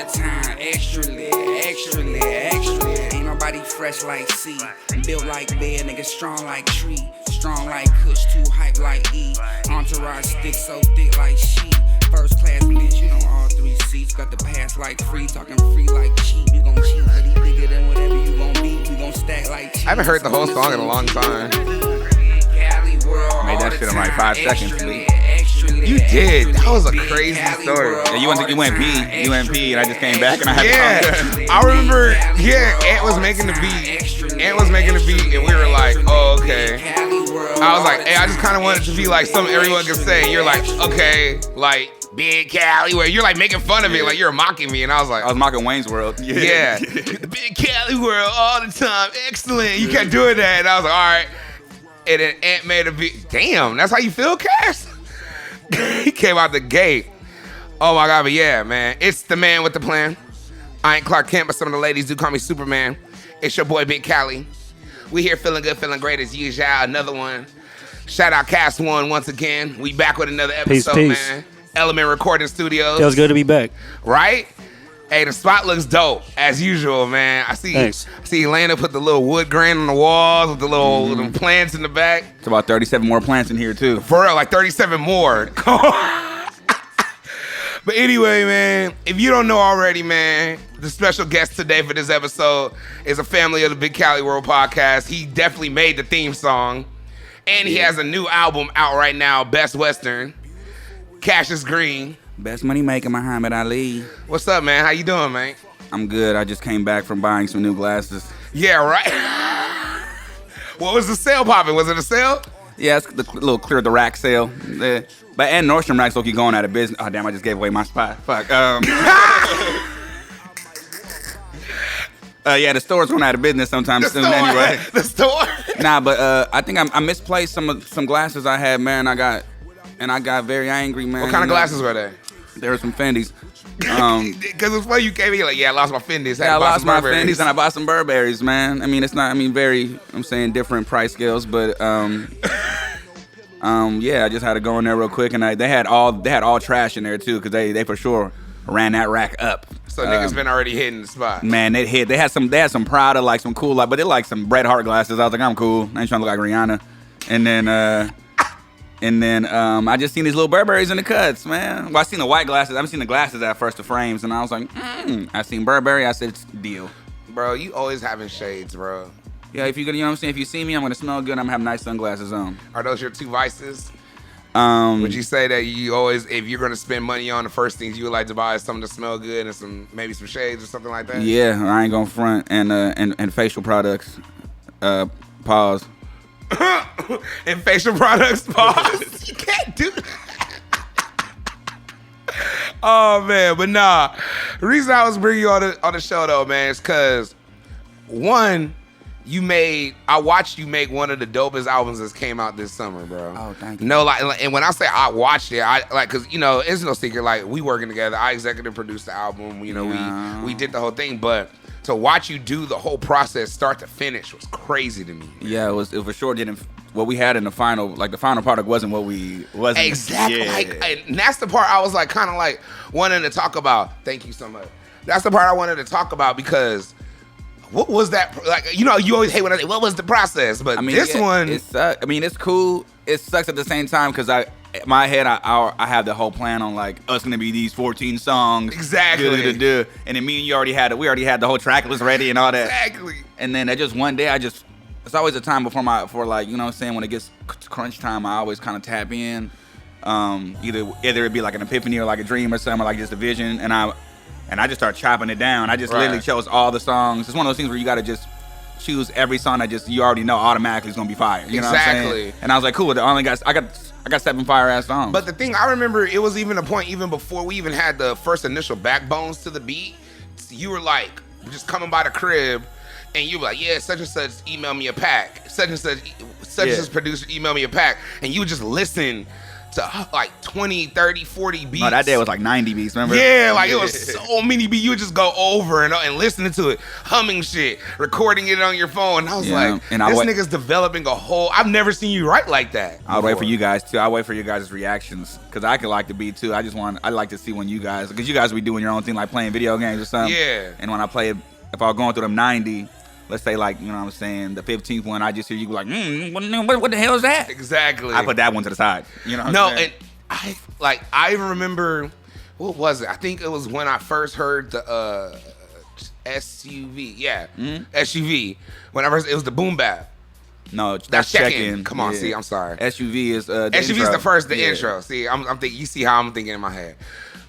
the time. Extra lit, extra lit, extra lit. Ain't nobody fresh like C. Built like bed, nigga strong like tree. Strong like Kush, too hype like E. Entourage stick so thick like she. First class bitch, you know all 3 seats. Got the pass like free, talking free like cheap. You gon' cheat, hoodie bigger than whatever you gon' be. We gon' stack like cheap. I haven't heard the whole song in a long time. Cali World, Made that shit in like 5 seconds. You did. That was a crazy story. Yeah, you went P, and I just came back and I had to I remember, Ant was making the beat. And we were like, oh, okay. I was like, hey, I just kind of wanted it to be like something everyone could say. You're like, okay, like Big Cali World. You're like making fun of it, like you're mocking me. And I was like, I was mocking Wayne's World. Yeah. The Big Cali World all the time. Excellent. You kept doing that. And I was like, all right. And then Ant made a beat. Damn, that's how you feel, Cash? He came out the gate. Oh my God, but yeah, man. It's the man with the plan. I ain't Clark Kent, but some of the ladies do call me Superman. It's your boy, Big Cali. We here feeling good, feeling great as usual. Another one. Shout out Cast One once again. We back with another episode, Peace. man. Element Recording Studios. Feels good to be back. Right? Hey, the spot looks dope, as usual, man. I see Elena put the little wood grain on the walls with the little little plants in the back. It's about 37 more plants in here, too. For real, like 37 more. But anyway, man, if you don't know already, man, the special guest today for this episode is a family of the Big Cali World podcast. He definitely made the theme song. And he has a new album out right now, Best Western. Cashius Green. Best money maker, Muhammad Ali. What's up, man? How you doing, man? I'm good. I just came back from buying some new glasses. Yeah, right? What was the sale popping? Was it a sale? Yeah, it's the little clear the rack sale. But and Nordstrom Rack's keep going out of business. Oh, damn, I just gave away my spot. Fuck. Yeah, the store's going out of business sometime soon anyway. The store? Nah, but I think I misplaced some glasses I had, man. I got very angry, man. What kind of glasses were they? There were some Fendi's. Because it's funny you came here like, yeah, I lost my Fendi's. Yeah, I lost my Fendi's and I bought some Burberry's, man. I mean, it's not, I'm saying different price scales, but yeah, I just had to go in there real quick, and they had all trash in there too, because they for sure ran that rack up. So niggas been already hitting the spot. Man, they had some Prada, like some cool, but they like some Bret Hart glasses. I was like, I'm cool. I ain't trying to look like Rihanna. And then I just seen these little Burberry's in the cuts, man. Well, I seen the white glasses. I haven't seen the glasses at first, the frames, and I was like, I seen Burberry. I said, it's deal. Bro, you always having shades, bro. Yeah, if you know what I'm saying, if you see me, I'm gonna smell good. I'm gonna have nice sunglasses on. Are those your two vices? Would you say that you always, if you're gonna spend money on, the first things you would like to buy is something to smell good and maybe some shades or something like that? Yeah, I ain't gonna front. And facial products. Pause. And facial products, pause. You can't do that. Oh man, but nah. The reason I was bringing you on the show though, man, is because one, I watched you make one of the dopest albums that came out this summer, bro. Oh, thank you. No, and when I say I watched it, cause it's no secret, like we working together. I executive produced the album, we did the whole thing, but to watch you do the whole process start to finish was crazy to me. Man. Yeah, it for sure didn't. What we had in the final, the final product wasn't what we wasn't. Exactly. Yeah. And that's the part I was kind of wanting to talk about. Thank you so much. That's the part I wanted to talk about because what was that you always hate when I say what was the process, but this one. It sucks. I mean, it's cool. It sucks at the same time because in my head I have the whole plan on us gonna be these 14 songs. Exactly. And then me and you we already had the whole track list ready and all that. Exactly. And then just one day it's always a time before when it gets crunch time, I always kind of tap in. Either it'd be like an epiphany or like a dream or something, or like just a vision, and I just start chopping it down. I just literally chose all the songs. It's one of those things where you gotta just choose every song that you already know automatically is gonna be fire. You know what I'm saying? And I was like, cool. I got 7 fire ass songs. But the thing I remember, it was even a point even before we even had the first initial backbones to the beat. You were just coming by the crib. And you were like, yeah, such and such email me a pack. Such and such producer email me a pack. And you would just listen to like 20, 30, 40 beats. No, that day was like 90 beats, remember? Yeah, like it was so many beats. You would just go over and listening to it, humming shit, recording it on your phone. And I was like, and this nigga's developing a whole. I've never seen you write like that. I'll wait for you guys too. I'll wait for your guys' reactions because I could like the beat too. I like to see when you guys, because you guys be doing your own thing, like playing video games or something. Yeah. And when I play, if I was going through them 90, let's say like, you know what I'm saying, the 15th one, I just hear you like, what the hell is that? Exactly. I put that one to the side. You know what I'm saying? And I remember, what was it? I think it was when I first heard the SUV. Yeah, SUV. When I first, it was the boom bap. No, That's check in. check-in. Come on, Yeah. see, I'm sorry. SUV is the SUV intro. is the first, the Yeah. intro. See, I'm thinking. You see how I'm thinking in my head.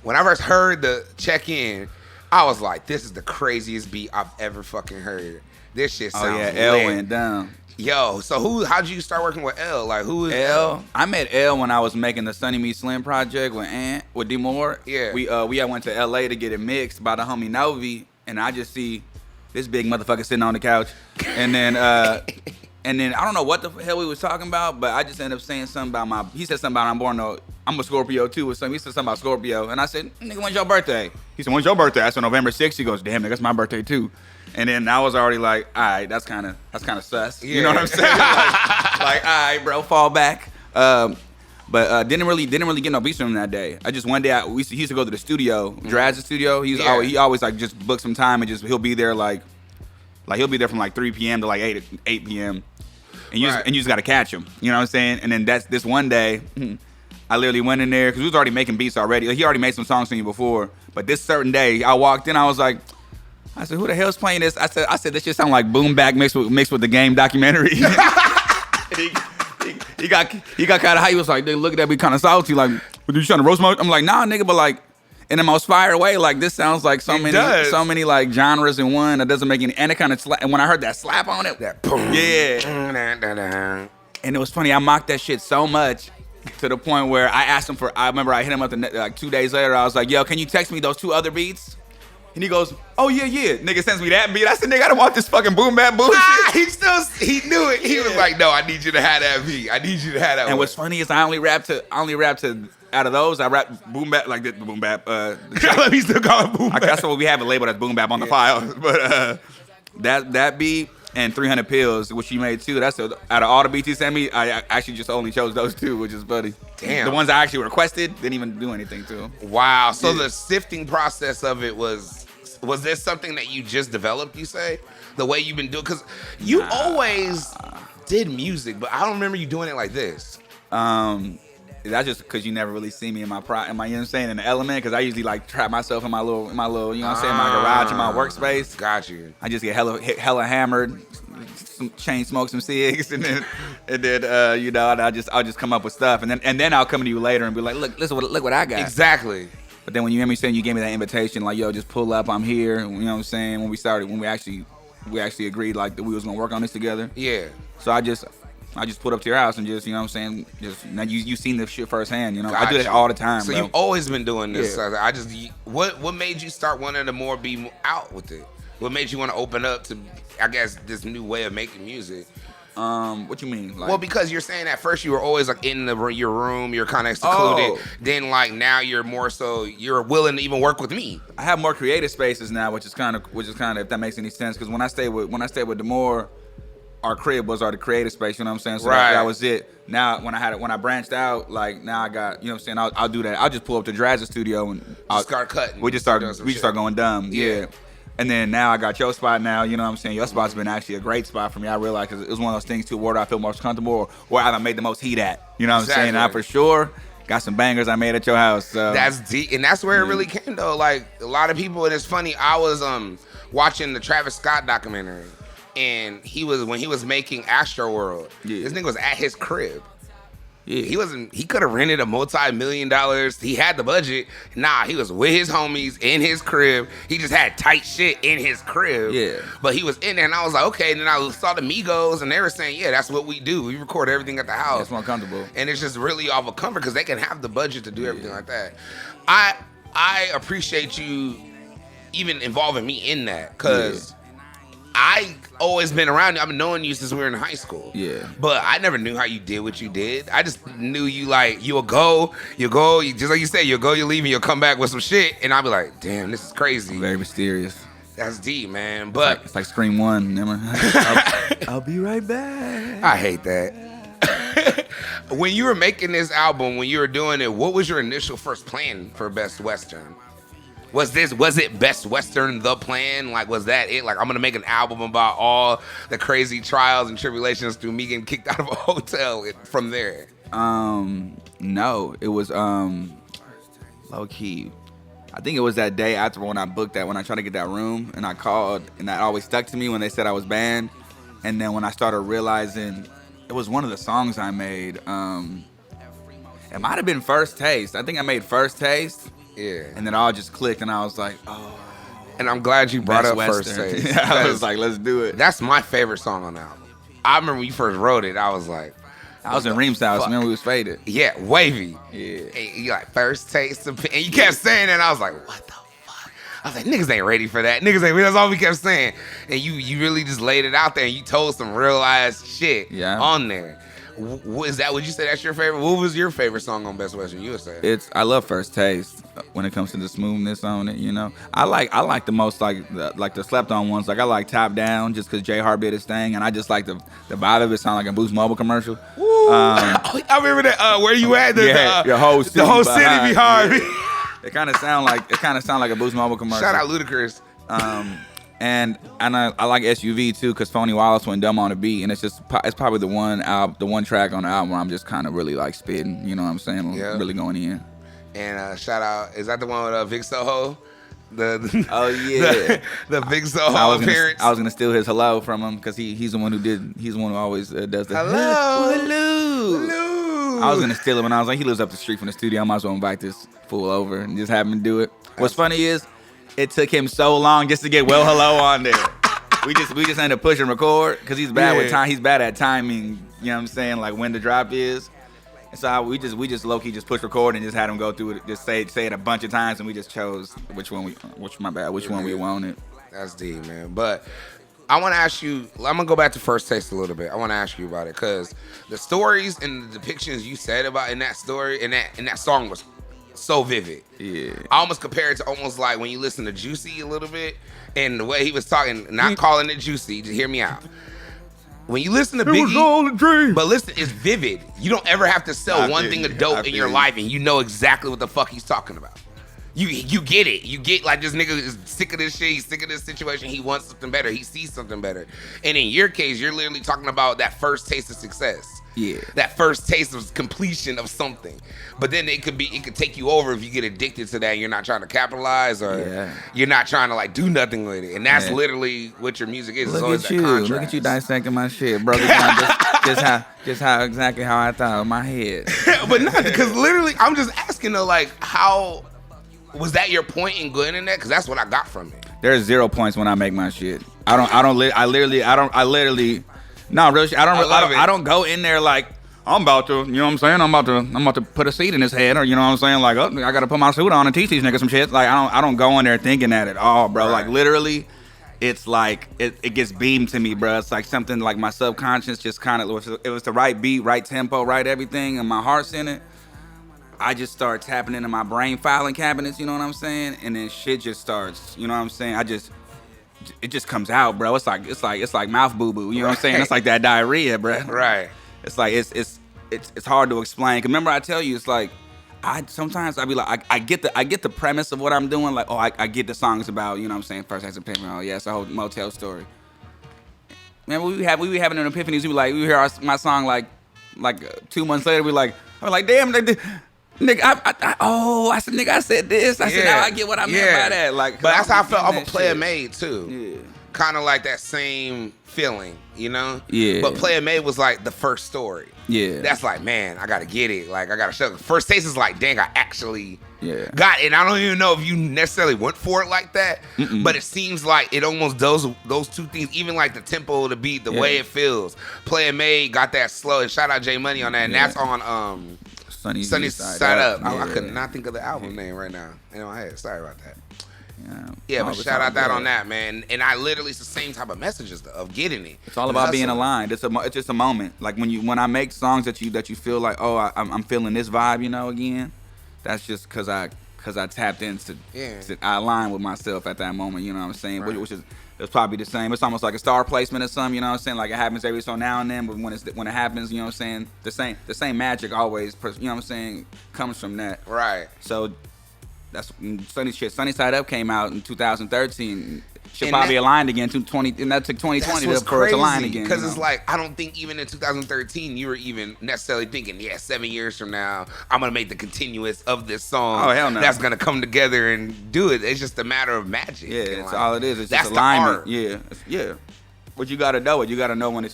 When I first heard the check in, I was like, "This is the craziest beat I've ever fucking heard." This shit sounds. Oh yeah, lit. L went down. Yo, so how'd you start working with L? Like who is L. I met L when I was making the Sunny Me Slim project with Ant, with D Moore. Yeah. We had went to LA to get it mixed by the homie Novi, and I just see this big motherfucker sitting on the couch, and then I don't know what the hell we was talking about, but I just ended up saying something about he said something about I'm a Scorpio too or something. He said something about Scorpio, and I said, nigga, when's your birthday? He said, when's your birthday? I said November 6th. He goes, damn, nigga, that's my birthday too. And then I was already like, all right, that's kind of sus. Yeah. You know what I'm saying? like, all right, bro, fall back. But didn't really get no beats from him that day. I just one day he used to go to the studio, Draz's studio. He always like just book some time and he'll be there like he'll be there from like 3 p.m. to like 8 p.m. And you just got to catch him. You know what I'm saying? And then that's this one day, I literally went in there because we was already making beats already. Like, he already made some songs for me before. But this certain day, I walked in, I said, who the hell's playing this? I said, this shit sound like Boom Bap mixed with the game documentary. he got kind of high. He was like, they look at that, be kind of salty. Like, you trying to roast my? I'm like, nah, nigga, but like, in the most fire way, like this sounds like so many like genres in one that doesn't make any. And it kind of slap. And when I heard that slap on it, that boom, yeah. And it was funny. I mocked that shit so much to the point where I asked him I remember I hit him up like 2 days later. I was like, yo, can you text me those 2 other beats? And he goes, oh, yeah. Nigga sends me that beat. I said, nigga, I don't want this fucking boom bap bullshit. He knew it. He was like, no, I need you to have that beat. I need you to have that And what's funny is I only rap to out of those, I rap boom bap, like the boom bap. Let me still call it boom bap. That's what we have it labeled as boom bap on the file. But that beat and 300 Pills, which you made too, out of all the beats you sent me, I actually just only chose those 2, which is funny. Damn. The ones I actually requested didn't even do anything to them. Wow. So the sifting process of it was this something that you just developed, you say? The way you've been doing? Because you always did music, but I don't remember you doing it like this. That's just because you never really see me in my you know what I'm saying, in the element, because I usually like trap myself in my little, you know what I'm saying, my garage, in my workspace. Got you. I just get hella hammered, some chain smoke, some cigs, and then you know, and I'll just come up with stuff, and then I'll come to you later and be like, look what I got. Exactly. But then when you hear me saying, you gave me that invitation, like, yo, just pull up, I'm here. You know what I'm saying? When we actually agreed like that we was gonna work on this together. Yeah. So I just put up to your house and just, you know what I'm saying, just now you seen this shit firsthand, you know. I do that all the time. So bro. You've always been doing this. Yeah. What made you start wanting to be out with it? What made you want to open up to, I guess, this new way of making music? What you mean? Like, well, because you're saying at first you were always like in your room, you're kind of secluded. Oh. Then like now you're more so you're willing to even work with me. I have more creative spaces now, which is kind of if that makes any sense. Because when I stayed with Demore, our crib was the creative space. You know what I'm saying? So right. that was it. Now when I branched out, like now I got, you know what I'm saying. I'll do that. I'll just pull up to Draz's studio and I'll start cutting. We just start going dumb. Yeah. And then now I got your spot now, you know what I'm saying? Your spot's been actually a great spot for me. I realized because it was one of those things too where I feel most comfortable or where I made the most heat at. You know what I'm saying? I for sure got some bangers I made at your house. So. That's deep. And that's where it really came though. Like a lot of people, and it's funny, I was watching the Travis Scott documentary and when he was making Astro World, this nigga was at his crib. Yeah. He could have rented a multi-million-dollar. He had the budget. Nah, he was with his homies in his crib. He just had tight shit in his crib. Yeah. But he was in there, and I was like, okay. And then I saw the Migos, and they were saying, yeah, that's what we do. We record everything at the house. It's more comfortable. And it's just really off a comfort because they can have the budget to do everything like that. I appreciate you even involving me in that because I always been around you. I've been knowing you since we were in high school. Yeah. But I never knew how you did what you did. I just knew you like you'll go, just like you said, you'll go, you'll leave, and you'll come back with some shit, and I'll be like, damn, this is crazy. Very mysterious. That's deep, man. But It's like Scream 1. Remember? I'll be right back. I hate that. When you were making this album, when you were doing it, what was your initial first plan for Best Western? Was it Best Western the plan? Like, was that it? Like, I'm gonna make an album about all the crazy trials and tribulations through me getting kicked out of a hotel from there. No, it was low key. I think it was that day after when I booked that, when I tried to get that room, and I called, and that always stuck to me when they said I was banned. And then when I started realizing it was one of the songs I made, it might have been First Taste. I think I made First Taste. Yeah. And then it all just clicked, and I was like, oh. And I'm glad you brought up First Western. Taste. I was like, let's do it. That's my favorite song on the album. I remember when you first wrote it, I was like, I was in Reem's house. Remember we was faded. yeah, wavy. Yeah. And you like, First Taste of and you kept saying that, and I was like, what the fuck? I was like, niggas ain't ready for that. Niggas ain't ready. That's all we kept saying. And you really just laid it out there, and you told some real ass shit on there. Is that, would you say that's your favorite? What was your favorite song on Best Western USA? I love First Taste when it comes to the smoothness on it, you know. I like the most like the slept on ones. Like I like Top Down just because Jay Hart did his thing, and I just like the vibe of it. Sound like a Boost Mobile commercial. I remember that. Where you at? Your whole city behind me. It kind of sound like a Boost Mobile commercial. Shout out Ludacris. And I like SUV too, cause Phony Wallace went dumb on the beat, and it's probably the one track on the album where I'm just kind of really like spitting, you know what I'm saying? Yeah. Really going in. And shout out, is that the one with Vic Soho? Oh yeah, the Big Soho appearance. I was gonna steal his hello from him because he's the one who always does the hello. I was gonna steal him, and I was like, he lives up the street from the studio. I might as well invite this fool over and just have him do it. What's funny is, it took him so long just to get well hello on there. We just had to push and record because he's bad with time. He's bad at timing. You know what I'm saying? Like when the drop is. And so we just low key just push record and just had him go through it, just say it a bunch of times, and we just chose which one we wanted. That's deep, man. But I want to ask you. I'm gonna go back to First Taste a little bit. I want to ask you about it because the stories and the depictions you said about in that story in that song was so vivid. Yeah. I almost compare it to almost like when you listen to Juicy a little bit and the way he was talking, not calling it Juicy, just hear me out. When you listen to Biggie, was all a dream. But listen, it's vivid. You don't ever have to sell one thing of dope in your life and you know exactly what the fuck he's talking about. You get it. You get like this nigga is sick of this shit. He's sick of this situation. He wants something better. He sees something better. And in your case, you're literally talking about that first taste of success. Yeah. That first taste of completion of something. But then it could take you over if you get addicted to that and you're not trying to capitalize or you're not trying to like do nothing with it. And that's literally what your music is. Look at you dissecting my shit, brother. just how exactly how I thought in my head. But not because literally I'm just asking though, like, how was that your point in going in that? Because that's what I got from it. There's 0 points when I make my shit. No, real shit. I don't go in there like I'm about to, you know what I'm saying? I'm about to put a seed in his head, or you know what I'm saying? Like, oh, I gotta put my suit on and teach these niggas some shit. Like, I don't go in there thinking that at all, bro. Right. Like, literally, it's like it gets beamed to me, bro. It's like something like my subconscious just kind of, it was the right beat, right tempo, right everything, and my heart's in it. I just start tapping into my brain filing cabinets, you know what I'm saying? And then shit just starts, you know what I'm saying? It just comes out, bro. It's like mouth boo boo. You know what I'm saying? It's like that diarrhea, bro. Right. It's like it's hard to explain. 'Cause remember I tell you, it's like sometimes I be like I get the premise of what I'm doing. Like, oh, I get the songs about, you know what I'm saying, First Taste of Pimp. Oh yeah, it's a whole motel story. Man, we be having an epiphanies. We hear my song like 2 months later. I'm like, damn. Nigga, I said, nigga, I said this. I said, now I get what I meant by that. Like, but that's how I felt off of Player Made too. Yeah. Kind of like that same feeling, you know? Yeah. But Player Made was like the first story. Yeah. That's like, man, I gotta get it. Like, I gotta show. First Taste is like, dang, I actually got it. And I don't even know if you necessarily went for it like that. Mm-mm. But it seems like it almost does those two things, even like the tempo of the beat, the way it feels. Player Made got that slow, and shout out J Money on that. And that's on Sunny Side Up. I could not think of the album name right now in my head. Sorry about that. Yeah, but Oh, shout all out that good. on that, man. And I literally, it's the same type of messages of getting it. It's all about being aligned. It's just a moment. Like when I make songs that you feel like, oh, I'm feeling this vibe, again. That's just because I tapped into. Yeah. I align with myself at that moment. You know what I'm saying? Right. Which is it's probably the same. It's almost like a star placement or something. You know what I'm saying? Like it happens every so now and then, but when it happens, you know what I'm saying? The same magic always. You know what I'm saying? Comes from that. Right. So that's Sunny Side Up came out in 2013. Should And probably that- align again to 20, and that took 2020 for it to align again. Because it's like, I don't think even in 2013 you were even necessarily thinking, 7 years from now I'm gonna make the continuous of this song. Oh, hell no. That's gonna come together and do it. It's just a matter of magic. Yeah, And that's like, all it is. It's that's just the alignment. art. Yeah, yeah. But you gotta know it. You gotta know when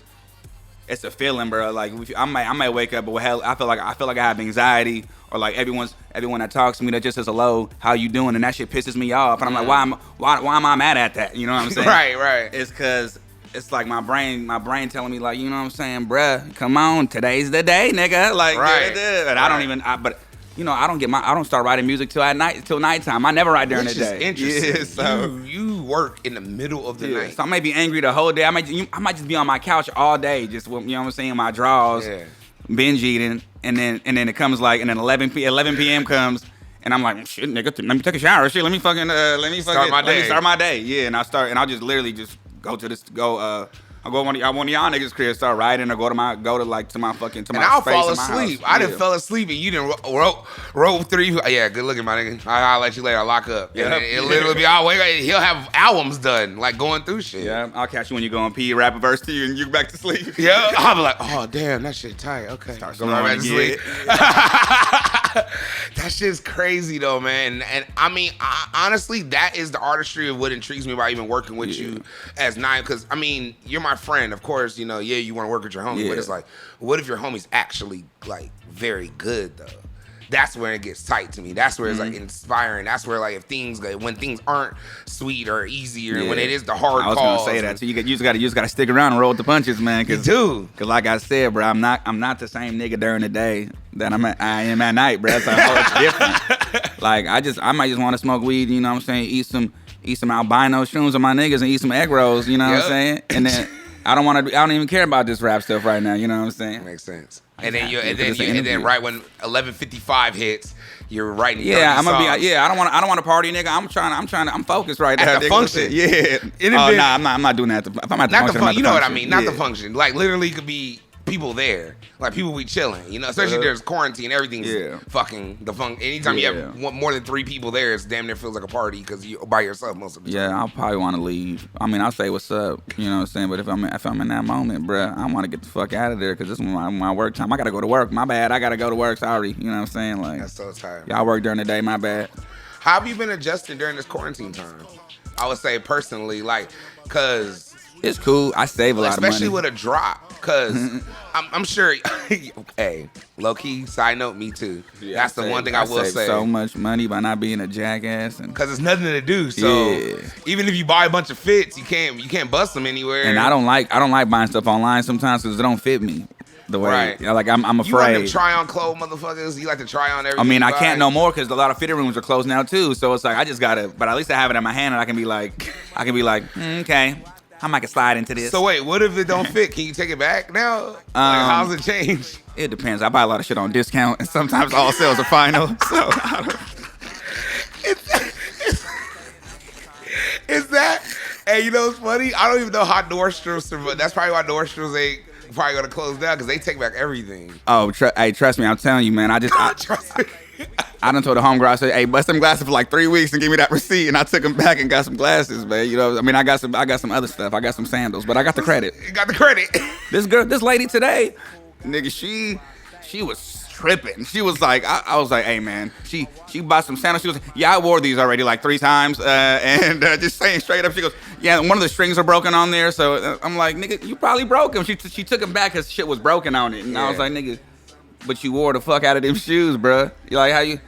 it's a feeling, bro. Like I might wake up, but hell, I feel like I have anxiety, or like everyone that talks to me that just says hello, how you doing, and that shit pisses me off, and I'm like, why am I mad at that? You know what I'm saying? Right. It's cause it's like my brain telling me like, you know what I'm saying, bruh, come on, today's the day, nigga. Like, Right. and I don't even, but. I don't start writing music till nighttime. I never write during Which the day. is interesting. Yeah, so. You work in the middle of the night. So I may be angry the whole day. I might just be on my couch all day, just you know what I'm saying, my drawers, binge eating, and then it comes like, and then 11 p.m. comes, and I'm like, shit, nigga, let me take a shower. Shit, let me start my day. Yeah, and I'll just literally just I'll go to one of y'all niggas' crib, start writing, or go to my fucking And I'll space fall in my asleep. house. I done fell asleep and you didn't roll through. Yeah, good looking, my nigga. I'll let you later. I'll lock up. Yeah. And it'll literally be, he'll have albums done, like going through shit. Yeah, I'll catch you when you go on pee, rap a verse to you, and you back to sleep. Yeah, I'll be like, oh, damn, that shit tight. Okay. Start Go right back to snoring sleep. That shit's crazy, though, man. And I mean, honestly, that is the artistry of what intrigues me about even working with you as Nine. Because, I mean, you're my friend. Of course, you want to work with your homie. Yeah. But it's like, what if your homie's actually, like, very good, though? That's where it gets tight to me. That's where it's like inspiring. That's where like when things aren't sweet or easy, or when it is the hard calls. I was gonna say that too. You just gotta stick around and roll with the punches, man. You do. Cause like I said, bro, I'm not the same nigga during the day that I am at night, bro. So it's different. Like I might just want to smoke weed. You know what I'm saying? Eat some albino shrooms with my niggas and eat some egg rolls. You know what I'm saying? And then I don't even care about this rap stuff right now. You know what I'm saying? Makes sense. And then right when 11:55 hits, you're writing. Yeah, I'm gonna songs. be. Yeah, I don't want to party, nigga. I'm focused right now. At the function. Yeah. I'm not doing that. If I'm at the Not function, the I'm fun. at the You know what I function. mean? Not Yeah. the function. Like literally, could be people there, like people we chilling. Especially there's quarantine. Everything's fucking the fun. Anytime you have more than 3 people there, it's damn near feels like a party because you're by yourself most of the time. Yeah, I'll probably want to leave. I mean, I'll say what's up, you know what I'm saying. But if I'm in that moment, bruh, I want to get the fuck out of there because this is my work time. I gotta go to work. My bad. I gotta go to work. Sorry, you know what I'm saying. Like, That's so tired. y'all work during the day. My bad. How have you been adjusting during this quarantine time? I would say personally, like, cause It's cool. I save a lot of money. especially with a drop, cause I'm sure. Hey, low key. Side note, me too. That's the one thing I will save say. so much money by not being a jackass and. Cause it's nothing to do. So Yeah. even if you buy a bunch of fits, you can't bust them anywhere. And I don't like buying stuff online sometimes because it don't fit me the way. Right. Like I'm You want them afraid. try on clothes, motherfuckers. You like to try on everything. I mean, you I buy. can't no more because a lot of fitting rooms are closed now too. So it's like I just gotta. But at least I have it in my hand and I can be like, okay, I might can slide into this. So wait, what if it don't fit? Can you take it back now? How's it change? It depends. I buy a lot of shit on discount, and sometimes all sales are final. So Is that? Hey, you know what's funny? I don't even know how Nordstrom's, but that's probably why Nordstrom's ain't probably gonna close down because they take back everything. hey, trust me, I'm telling you, man. I Trust me. done told the homegirl, I said, hey, bust them glasses for like 3 weeks and give me that receipt, and I took them back and got some glasses, man. You know, I mean, I got some other stuff. I got some sandals, but I got the credit. You got the credit. This lady today, nigga, she was tripping. She was like, I was like, hey man, she bought some sandals. She was, yeah, I wore these already like 3 times, and just saying straight up, she goes, yeah, one of the strings are broken on there. So I'm like, nigga, you probably broke them. She took them back because shit was broken on it, and I was like, nigga, but you wore the fuck out of them shoes, bruh. You're like,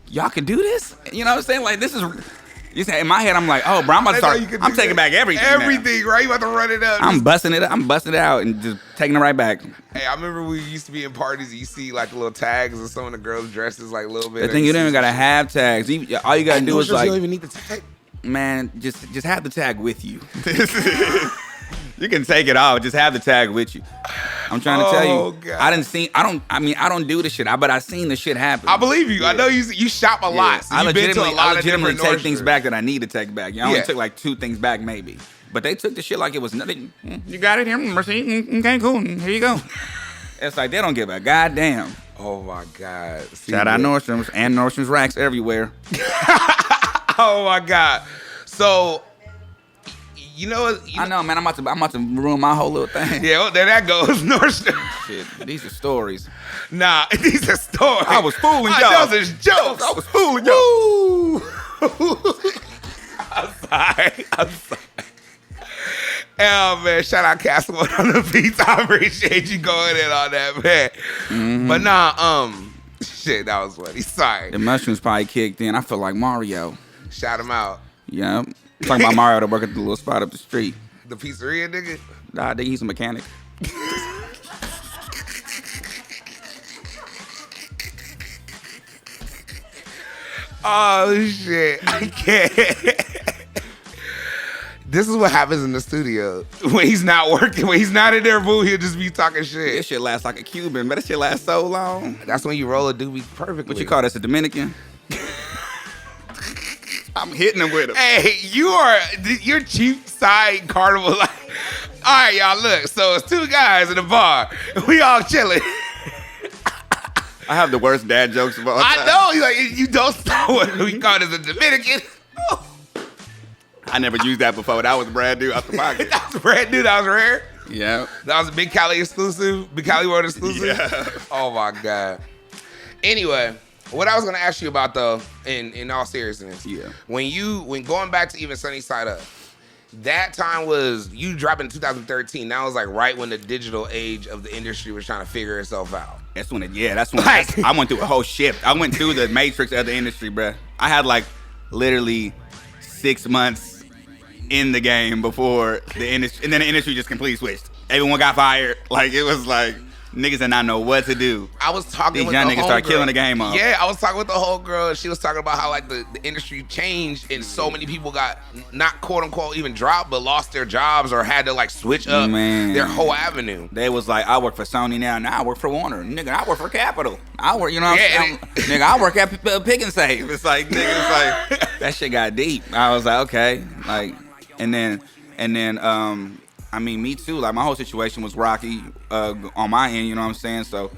y'all can do this? You know what I'm saying? Like this is. You say in my head, I'm like, oh, bro, I'm taking back everything. Everything, right? You about to run it up. I'm busting it out and just taking it right back. Hey, I remember we used to be in parties and you see like the little tags of some of the girls' dresses, like a little bit. The thing, you don't even gotta have tags. All you gotta do is like. You don't even need the tag. man, just have the tag with you. You can take it off. Just have the tag with you. I'm trying to tell you. God. I don't do the shit, but I seen the shit happen. I believe you. Yeah. I know you shop a lot. So I legitimately take Nordstrom. things back that I need to take back. I only took like 2 things back maybe. But they took the shit like it was nothing. You got it here, receipt. Okay, cool. Here you go. It's like they don't give a goddamn. Oh my God. Shout out Nordstrom's and Nordstrom's racks everywhere. Oh my God. So you know what? I know, man. I'm about to ruin my whole little thing. Yeah, well, there that goes. Nordstrom. Shit, these are stories. Nah, these are stories. I was fooling y'all. Those are jokes. I was fooling y'all. I'm sorry. Oh man, shout out Castlewood on the beats. I appreciate you going in on that, man. Mm-hmm. But nah, shit, that was funny. Sorry. The mushrooms probably kicked in. I feel like Mario. Shout him out. Yeah. Talking about Mario that work at the little spot up the street. The pizzeria, nigga? Nah, nigga, he's a mechanic. Oh shit, I can't. This is what happens in the studio when he's not working. When he's not in there, boo, he'll just be talking shit. This shit lasts like a Cuban, but that shit lasts so long. That's when you roll a doobie perfectly. What you call this, a Dominican? I'm hitting him with him. Hey, you're cheap side carnival. All right, y'all, look. So it's 2 guys in the bar. We all chilling. I have the worst dad jokes of all time. I know. He's like, you don't know what we call this a Dominican. I never used that before. That was brand new out the pocket. That was brand new. That was rare. Yeah. That was a Big Cali exclusive. Big Cali World exclusive. Yeah. Oh my God. Anyway, what I was gonna ask you about though, in all seriousness, when going back to even Sunny Side Up, that time was you dropping in 2013. That was like right when the digital age of the industry was trying to figure itself out. That's when I went through a whole shift. I went through the matrix of the industry, bruh. I had like literally 6 months in the game before the industry, and then the industry just completely switched. Everyone got fired. Like it was like niggas did not know what to do. I was talking with young the niggas started killing the game up. Yeah, I was talking with the whole girl, and she was talking about how like the industry changed, and so many people got not quote unquote even dropped, but lost their jobs or had to like switch up their whole avenue. They was like, I work for Sony now I work for Warner. Nigga, I work for Capitol. I work, you know what I'm saying? Nigga, I work at Pick and Save. It's like, nigga, it's like that shit got deep. I was like, okay, like, and then I mean, me too. Like my whole situation was rocky on my end. You know what I'm saying? So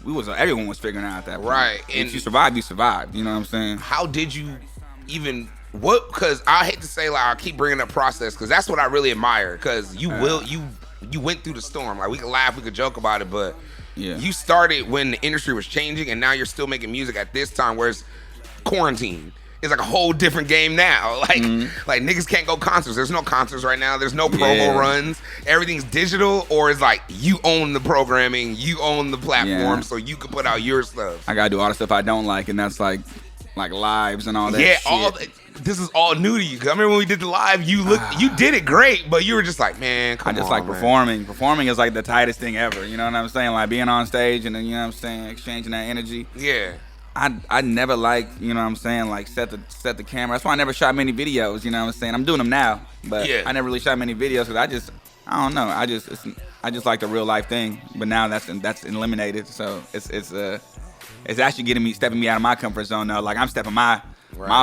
everyone was figuring out that point. Right. And if you survive, you survive. You know what I'm saying? How did you even because I hate to say like I keep bringing up process because that's what I really admire because you went through the storm. Like we could laugh, we could joke about it, but you started when the industry was changing, and now you're still making music at this time where it's quarantine. It's like a whole different game now. Like niggas can't go concerts. There's no concerts right now. There's no promo runs. Everything's digital, or it's like you own the programming, you own the platform, so you can put out your stuff. I gotta do all the stuff I don't like, and that's like lives and all that. Yeah, shit. This is all new to you. Cause I remember when we did the live, you did it great, but you were just like, man, come on. I just like performing. Performing is like the tightest thing ever. You know what I'm saying? Like being on stage and then you know what I'm saying, exchanging that energy. Yeah. I never liked, you know what I'm saying, like set the camera. That's why I never shot many videos, you know what I'm saying. I'm doing them now, but I never really shot many videos because I don't know. I just like the real life thing. But now that's eliminated. So it's actually stepping me out of my comfort zone now. Like I'm stepping my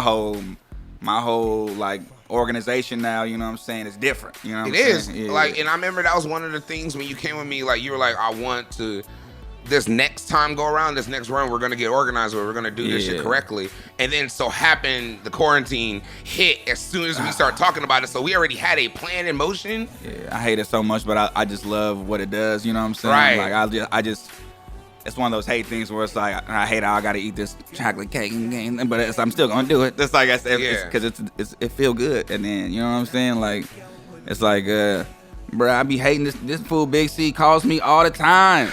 whole like organization now, you know what I'm saying? It's different. You know what I'm saying? It is. Yeah. Like, and I remember that was one of the things when you came with me, like you were like, I want to this next time go around, this next run, we're gonna get organized where we're gonna do this shit correctly. And then so happened the quarantine hit as soon as we start talking about it. So we already had a plan in motion. Yeah, I hate it so much, but I just love what it does, you know what I'm saying? Right. Like I just it's one of those hate things where it's like I hate how I gotta eat this chocolate cake but I'm still gonna do it. It's like I said, because it feel good, and then you know what I'm saying? Like it's like, bro, I be hating this fool. Big C calls me all the time.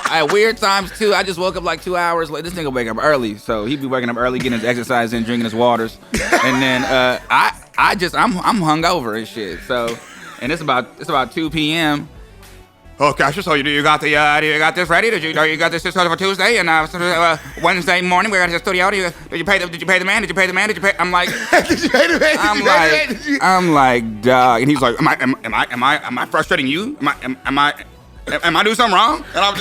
At weird times too. I just woke up like 2 hours late. This nigga wake up early, so he be waking up early, getting his exercise in, drinking his waters, and then I'm hungover and shit. So, and it's about 2 p.m. Oh gosh, so you got this ready? Did you got this for Tuesday and Wednesday morning we got to the studio? Did you pay the man? I'm like, Did you pay the man? I'm like, dog. And he's like, am I frustrating you? Am I doing something wrong? And I'm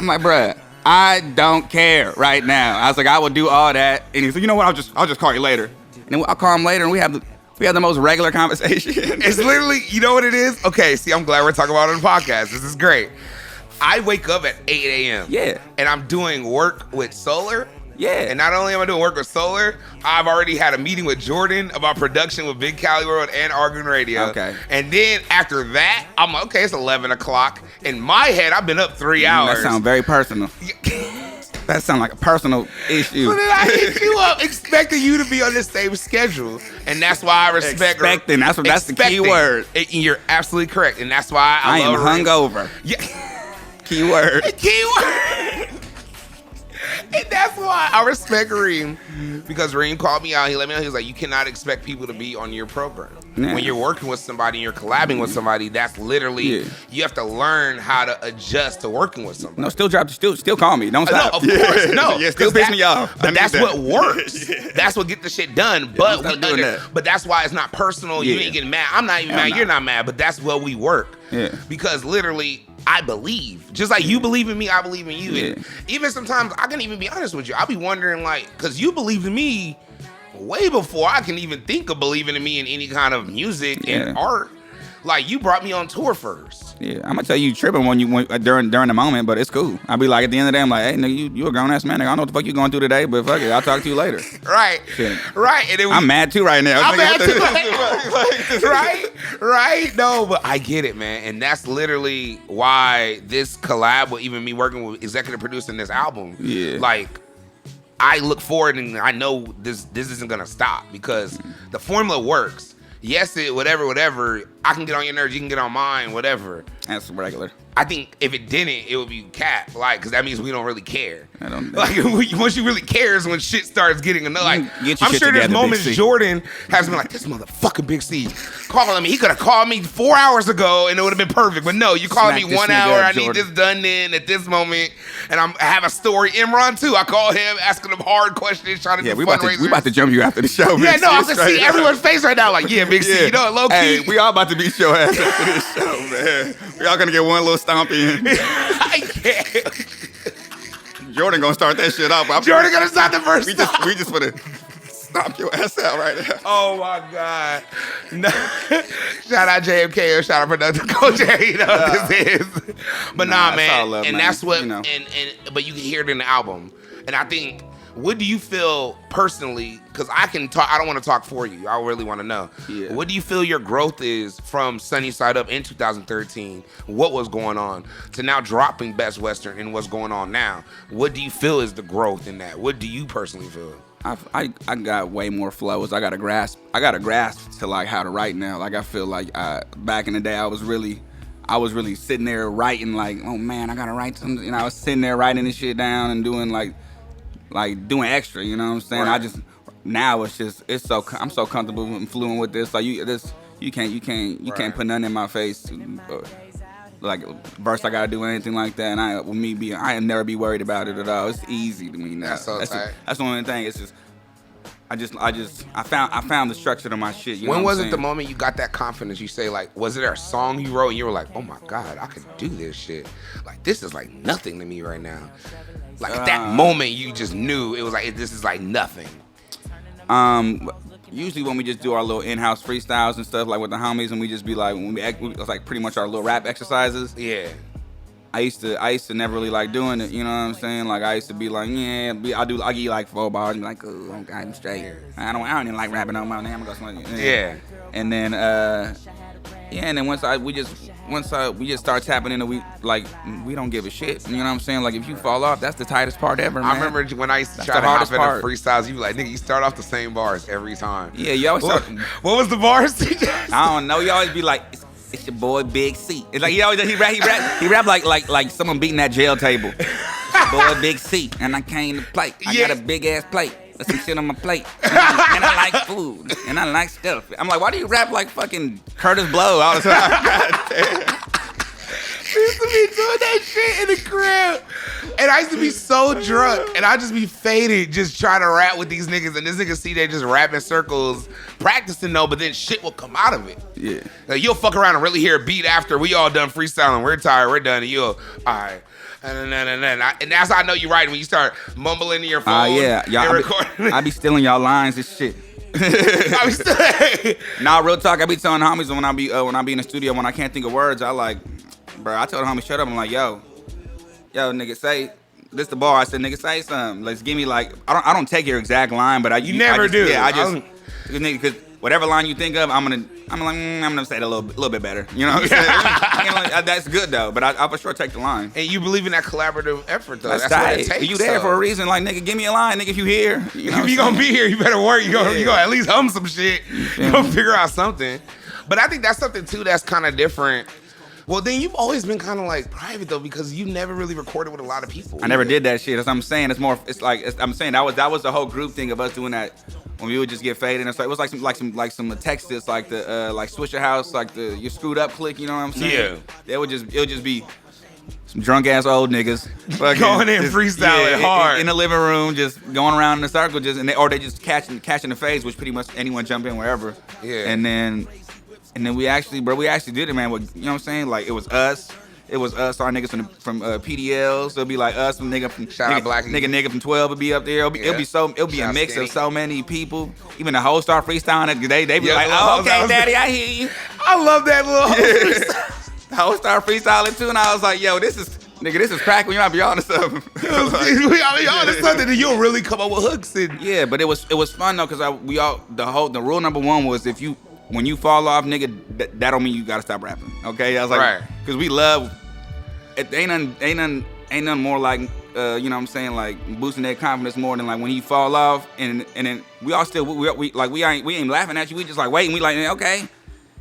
like, bruh, I don't care right now. I was like, I will do all that. And he's like, you know what? I'll just call you later. And then I'll call him later, and we have the most regular conversation. It's literally, you know what it is? Okay, see, I'm glad we're talking about it on the podcast. This is great. I wake up at 8 a.m. Yeah. And I'm doing work with solar. Yeah. And not only am I doing work with solar, I've already had a meeting with Jordan about production with Big Cali World and Argon Radio. Okay. And then after that, I'm like, okay, it's 11 o'clock. In my head, I've been up 3 hours. That sounds very personal. That sounds like a personal issue. So then I hit you up expecting you to be on the same schedule. And that's why I respect Expecting. That's the key word. You're absolutely correct. And that's why I am love hungover. Yeah. Key word. And that's why I respect Reem, because Reem called me out. He let me know. He was like, you cannot expect people to be on your program. Nah. When you're working with somebody and you're collabing with somebody, that's literally, you have to learn how to adjust to working with somebody. No, still call me. Don't stop. No, of course, no. Yeah, still piss me off. But that's what works. That's what get the shit done. But that. that's why it's not personal. You ain't getting mad. I'm not even mad. You're not mad. But that's what we work. Yeah. Because literally, I believe. Just like you believe in me, I believe in you. Yeah. And even sometimes, I can even be honest with you. I'll be wondering, like, because you believe in me way before I can even think of believing in me in any kind of music and art. Like, you brought me on tour first. Yeah, I'm gonna tell you tripping when you went during the moment, but it's cool. I'll be like, at the end of the day, I'm like, hey, nigga, you a grown ass man. Nigga, I don't know what the fuck you going through today, but fuck it, I'll talk to you later. Right. Shit. Right. And then I'm mad too right now. I'm mad too. Right. No, but I get it, man. And that's literally why this collab with even me working with executive producing this album. Yeah. Like, I look forward and I know this isn't gonna stop because the formula works. Yes, whatever. I can get on your nerves, you can get on mine, whatever. That's regular. I think if it didn't, it would be cap, like, because that means we don't really care. I don't like once you really care is when shit starts getting annoying. Like, get your I'm shit sure there's together, moments Big C. Jordan has been like, this motherfucking Big C calling me. He could have called me 4 hours ago and it would have been perfect. But no, you called me 1 hour. I need this done then at this moment, and I have a story. Imran too. I call him asking him hard questions, trying to do fundraisers. We about to jump you after the show. Yeah, no, I can see everyone's face right now. Like, yeah, Big C, you know, low key. Hey, we all about to beat your ass after this show, man. We all gonna get one little stomp in. I can't. Jordan gonna start that shit off. Jordan gonna start the first. We just gonna stomp your ass out right now. Oh my God! No. Shout out JMK or shout out producer Coach. You know what this is. But nah, man, love, and man. that's what. You know. But you can hear it in the album, and I think. What do you feel personally? Because I can talk. I don't want to talk for you. I really want to know. Yeah. What do you feel your growth is from Sunny Side Up in 2013? What was going on to now dropping Best Western and what's going on now? What do you feel is the growth in that? What do you personally feel? I got way more flows. I got a grasp to like how to write now. Like I feel like back in the day I was really sitting there writing like, oh man, I gotta write something. And I was sitting there writing this shit down and doing like doing extra, you know what I'm saying? Right. Now I'm so comfortable and fluent with this. Like you can't put nothing in my face. Like verse I gotta do anything like that, and I never be worried about it at all. It's easy to me now. That's so tight. That's the only thing. It's just I found the structure to my shit. You when know was what it the moment you got that confidence? You say like, was it a song you wrote and you were like, oh my God, I could do this shit. Like this is like nothing to me right now. Like at that moment you just knew it was like this is like nothing. Usually when we just do our little in-house freestyles and stuff like with the homies, and we just be like it's like pretty much our little rap exercises. Yeah. I used to never really like doing it, you know what I'm saying? Like I used to be like, I'll give you like 4 bars and be like, oh, I'm straight. I don't even like rapping no more. I'm gonna go Yeah. And then and then once we just start tapping into we don't give a shit. You know what I'm saying? Like if you fall off, that's the tightest part ever, man. I remember when I used to try to hop in the freestyles, you be like, nigga, you start off the same bars every time. Yeah, you always start. What was the bars? I don't know. You always be like, it's your boy Big C. It's like he rap like someone beating that jail table. Boy Big C, and I came to play. I got a big ass plate. There's some shit on my plate. And I like food. And I like stuff. I'm like, why do you rap like fucking Curtis Blow all the time? God damn. used to be doing that shit in the crib. And I used to be so drunk. And I'd just be faded, just trying to rap with these niggas. And this nigga see they just rap in circles, practicing though, but then shit will come out of it. Yeah. Like, you'll fuck around and really hear a beat after we all done freestyling. We're tired, we're done. And you'll, all right. And that's how I know you're right when you start mumbling in your phone. Yeah. Y'all, I be stealing y'all lines and shit. Nah, real talk. I be telling homies when I be in the studio when I can't think of words. I like, bro. I tell the homie shut up. I'm like, yo, nigga, say this the bar. I said, nigga, say something. Let's give me like. I don't take your exact line, but you never do. Yeah, I just because whatever line you think of, I'm gonna say it a little bit better. You know what I'm saying? That's good though, but I for sure take the line. And you believe in that collaborative effort though. That's tight. what it takes. You there for a reason. Like, nigga, give me a line, nigga. If you here, you know if you gonna be here, you better work. You gonna at least hum some shit. You gonna figure out something. But I think that's something too that's kind of different. Well, then you've always been kind of like private though, because you never really recorded with a lot of people. I never did that shit. That's what I'm saying. I'm saying that was the whole group thing of us doing that when we would just get faded. And so it was like some Texas, like the like Swisher House, like the you screwed up click. You know what I'm saying? Yeah. It would just be some drunk ass old niggas going in freestyling hard in the living room, just going around in a circle, or they just catching the phase, which pretty much anyone jump in wherever. Yeah. And then we actually did it, man. With, you know what I'm saying? Like, it was us, our niggas from PDLs. It'll be like us, some nigga from nigga from 12 would be up there. It'll be a mix of so many people. Even the whole star freestyling, they be like, oh, okay, daddy, I hear you. I love that little freestyle. The whole star freestyling too, and I was like, yo, this is crack when you might be on to something. Honest something that you'll really come up with hooks in. Yeah, but it was fun though, because the rule number one was when you fall off, nigga, that don't mean you gotta stop rapping. Okay, I was like, because we love. It ain't nothing more like, you know what I'm saying, like boosting their confidence more than like when you fall off, and then we all still we ain't laughing at you. We just like waiting. We like, okay.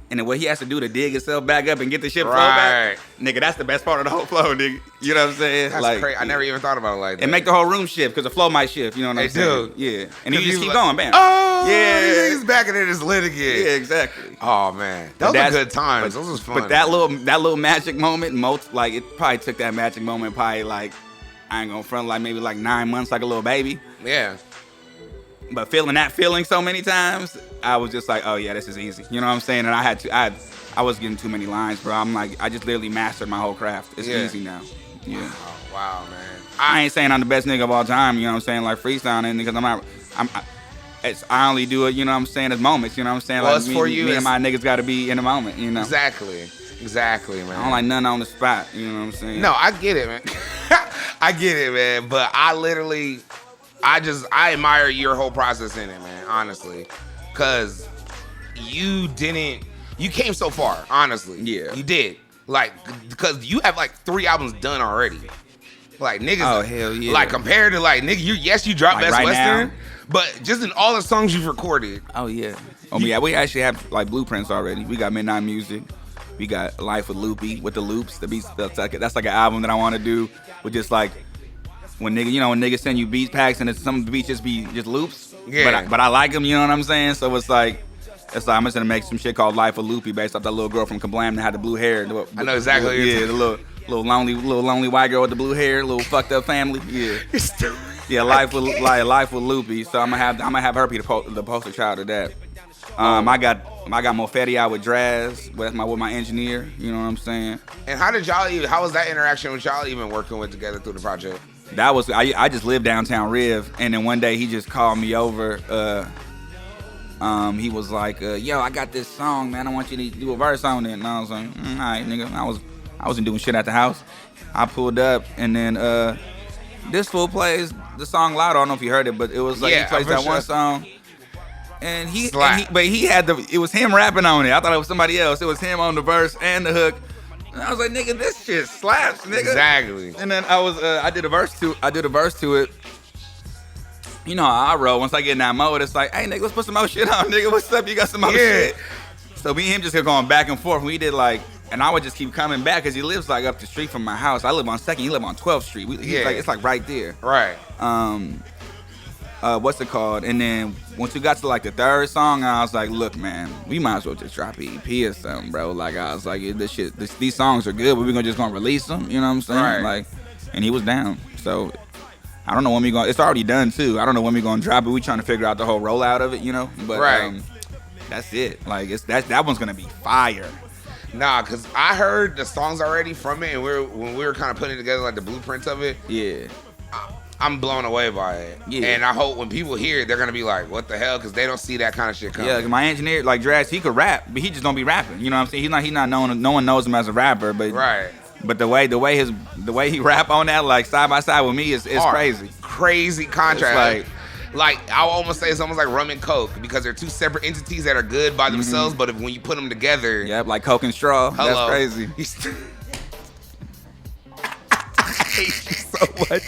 And then what he has to do to dig himself back up and get the shit flow back, nigga, that's the best part of the whole flow, nigga. You know what I'm saying? That's like, crazy. I never even thought about it like that. And make the whole room shift, because the flow might shift, you know what I'm saying? Do. Yeah. And you just keep going, bam. Oh, yeah. He's back in it, it's lit again. Yeah, exactly. Oh, man. Those were good times. Those was fun. But that little magic moment, like, it probably took that magic moment like, I ain't gonna front, like maybe like 9 months, like a little baby. Yeah. But feeling that feeling so many times, I was just like, oh yeah, this is easy. You know what I'm saying? And I was getting too many lines, bro. I'm like, I just literally mastered my whole craft. It's easy now. Yeah. Wow, man. I ain't saying I'm the best nigga of all time, you know what I'm saying? Like freestyling, because I only do it, you know what I'm saying, as moments, you know what I'm saying? Well, like for you, me and my niggas gotta be in the moment, you know? Exactly, man. I don't like nothing on the spot, you know what I'm saying? No, I get it, man. I get it, man. But I admire your whole process in it, man, honestly. Because you came so far, honestly. Yeah. You did. Like, because you have like 3 albums done already. Like, niggas. Oh, hell yeah. Like, compared to like, nigga, you dropped like Best right Western. Now? But just in all the songs you've recorded. Oh, yeah. Yeah, we actually have like blueprints already. We got Midnight Music. We got Life with Loopy, with the loops. The beats, that's like an album that I want to do with just like, when niggas send you beat packs and some beats just be just loops. Yeah. But I like them, you know what I'm saying? So it's like I'm just gonna make some shit called Life of Loopy based off that little girl from Kablam that had the blue hair. I know exactly what you're talking. The little lonely white girl with the blue hair, little fucked up family. Yeah. Yeah, Life with Loopy. So I'm gonna have her be the poster child of that. I got Mofetti out with Draz. With my engineer. You know what I'm saying? And how was that interaction with y'all even working with together through the project? That was I just lived downtown Riv, and then one day he just called me over. He was like, yo, I got this song, man. I want you to do a verse on it. And I was like, all right, nigga. I wasn't doing shit at the house. I pulled up, and then this fool plays the song loud. I don't know if you heard it, but it was like he plays that one song. And it was him rapping on it. I thought it was somebody else. It was him on the verse and the hook. And I was like, nigga, this shit slaps, nigga. Exactly. And then I did a verse to it. You know how I roll. Once I get in that mode, it's like, hey, nigga, let's put some more shit on, nigga. What's up? You got some more shit? So me and him just kept going back and forth. We did like, and I would just keep coming back because he lives like up the street from my house. I live on 2nd. He live on 12th Street. It's like right there. Right. what's it called? And then once we got to like the third song, I was like, look, man, we might as well just drop an EP or something, bro. Like I was like, these songs are good, but we're just gonna release them. You know what I'm saying? Right. Like, and he was down. So I don't know when we going. It's already done too. I don't know when we gonna drop it. We trying to figure out the whole rollout of it, you know. But Right. that's it. Like that one's gonna be fire. Nah, cause I heard the songs already from it, and when we were kind of putting together like the blueprints of it. Yeah. I'm blown away by it. Yeah. And I hope when people hear it, they're gonna be like, "What the hell?" Because they don't see that kind of shit coming. Yeah, my engineer, like Draz, he could rap, but he just don't be rapping. You know what I'm saying? He's not known. No one knows him as a rapper, but Right. But the way he rap on that, like side by side with me, is Hard. crazy. Crazy contrast. It's like I would almost say it's almost like rum and coke because they're two separate entities that are good by themselves, but when you put them together, Yep, like Coke and straw. hello. That's crazy. I hate you so much.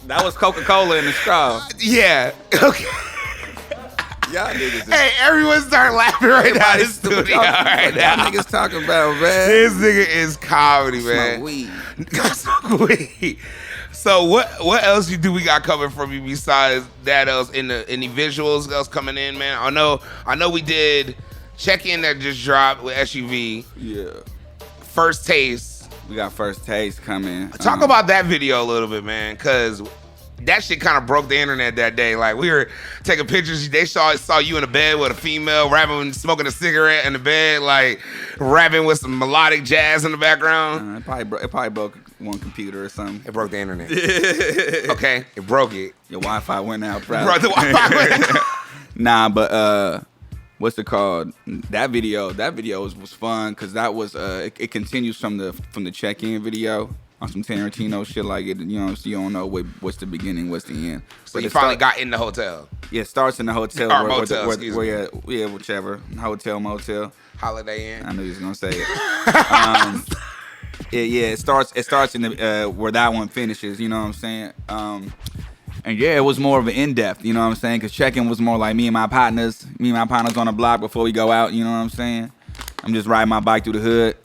That was Coca-Cola in the straw. Yeah. Okay. Y'all niggas. Hey, everyone start laughing right now in the studio right Y'all now. niggas talking about, man. This nigga is comedy, man. Smoke weed. Smoke weed. So what else do we got coming from you besides that else any visuals else coming in, man? I know we did check-in that just dropped with SUV. Yeah. First Taste. We got First Taste coming. Talk about that video a little bit, man, because that shit kind of broke the internet that day. Like, we were taking pictures. They saw you in a bed with a female rapping, smoking a cigarette in the bed, like rapping with some melodic jazz in the background. It probably broke one computer or something. It broke the internet. Okay, it broke it. Your Wi-Fi went out, Bro, the Wi-Fi went out. Nah, but what's it called? That video was fun because that was it continues from the check-in video on some Tarantino shit, like it. You know, so you don't know what's the beginning, what's the end. So you finally got in the hotel. Yeah, it starts in the hotel Or motel, excuse me. yeah, whichever hotel, motel. Holiday Inn. I knew he was gonna say it. It starts in the where that one finishes. You know what I'm saying? And yeah, it was more of an in-depth, you know what I'm saying? Because check-in was more like me and my partners on the block before we go out, you know what I'm saying? I'm just riding my bike through the hood.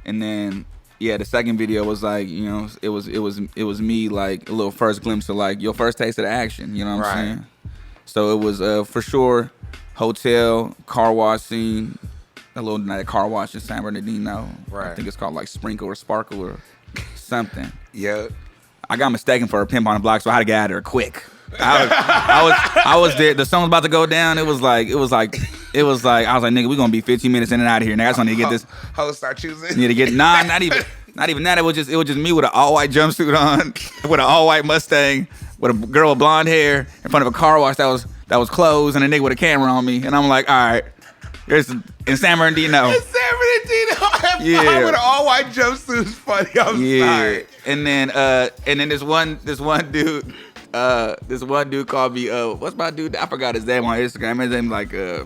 And then, yeah, the second video was like, you know, it was me, like, a little first glimpse of, like, your first taste of the action, you know what I'm saying? So it was, for sure, hotel, car wash scene, a little night of car wash in San Bernardino. Right. I think it's called, like, Sprinkle or Sparkle or something. Yeah. I got mistaken for a pimp on the block, so I had to get out of there quick. I was there. The sun was about to go down. It was like I was like, nigga, we gonna be 15 minutes in and out of here. Nigga, I just want to get this. Hoes start choosing. Need to get not even that. It was just me with an all white jumpsuit on, with an all white Mustang, with a girl with blonde hair in front of a car wash that was closed, and a nigga with a camera on me. And I'm like, all right, there's in San Bernardino. In San Bernardino, Yeah. with an all white jumpsuit is funny. I'm sorry. And then this one dude called me what's my dude? I forgot his name on Instagram. His name like I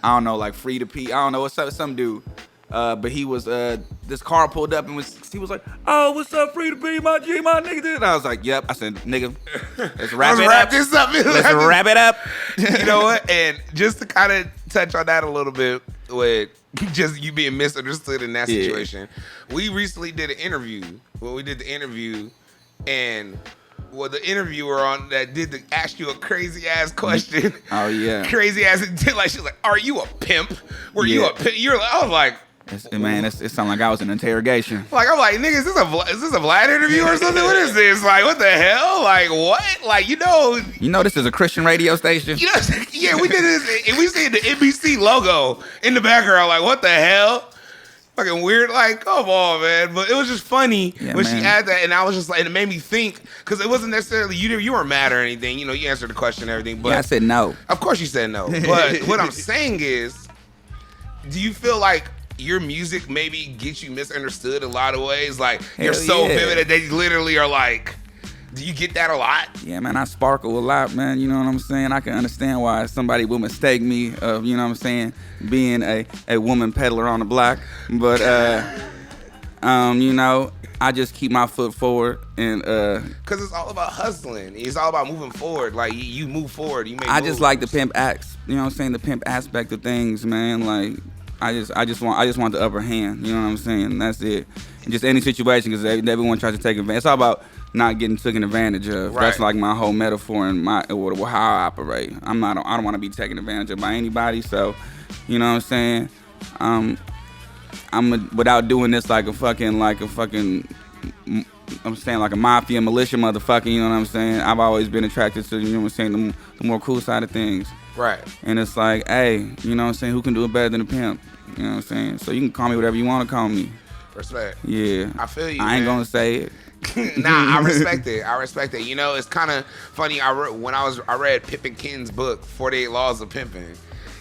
don't know, like Free to P. I don't know, what's up, some dude. But he was this car pulled up and he was like, oh, what's up, Free to P, my G, my nigga. And I was like, yep. I said, nigga, let's wrap this up. Let's wrap it up. You know what? And just to kind of touch on that a little bit with just you being misunderstood in that situation, we recently did an interview. Well, we did the interview, and the interviewer on that asked you a crazy ass question. Oh yeah. Crazy ass. Like she's like, "Are you a pimp? Were you a pimp?" You're like, I was like. It sounded like I was in interrogation. Like, I'm like, nigga, is this a Vlad interview or something? What is this? Like, what the hell? Like, what? Like, you know, this is a Christian radio station. You know, yeah, we did this, and we see the NBC logo in the background. Like, what the hell? Fucking weird. Like, come on, man. But it was just funny when she added that, and I was just like, and it made me think because it wasn't necessarily you weren't mad or anything. You know, you answered the question and everything. But yeah, I said no. Of course, you said no. But what I'm saying is, do you feel like your music maybe gets you misunderstood in a lot of ways? Like, you're so vivid that they literally are like, do you get that a lot? Yeah, man, I sparkle a lot, man. You know what I'm saying? I can understand why somebody would mistake me of, you know what I'm saying, being a woman peddler on the block. But, you know, I just keep my foot forward and because it's all about hustling. It's all about moving forward. Like, you move forward. You make I moves. just like the pimp acts. You know what I'm saying? The pimp aspect of things, man. Like, I just want the upper hand. You know what I'm saying? That's it. And just any situation, because everyone tries to take advantage. It's all about not getting taken advantage of. Right. That's like my whole metaphor and how I operate. I don't want to be taken advantage of by anybody. So, you know what I'm saying? Without doing this like a fucking I'm saying like a mafia militia motherfucker, you know what I'm saying? I've always been attracted to, you know what I'm saying, the more cool side of things. Right. And it's like, hey, you know what I'm saying, who can do it better than a pimp? You know what I'm saying? So you can call me whatever you want to call me. Respect. Yeah. I feel you, I ain't man. gonna say it. Nah, I respect it. You know, it's kind of funny. I read Pimpin' Ken's book, 48 Laws of Pimpin',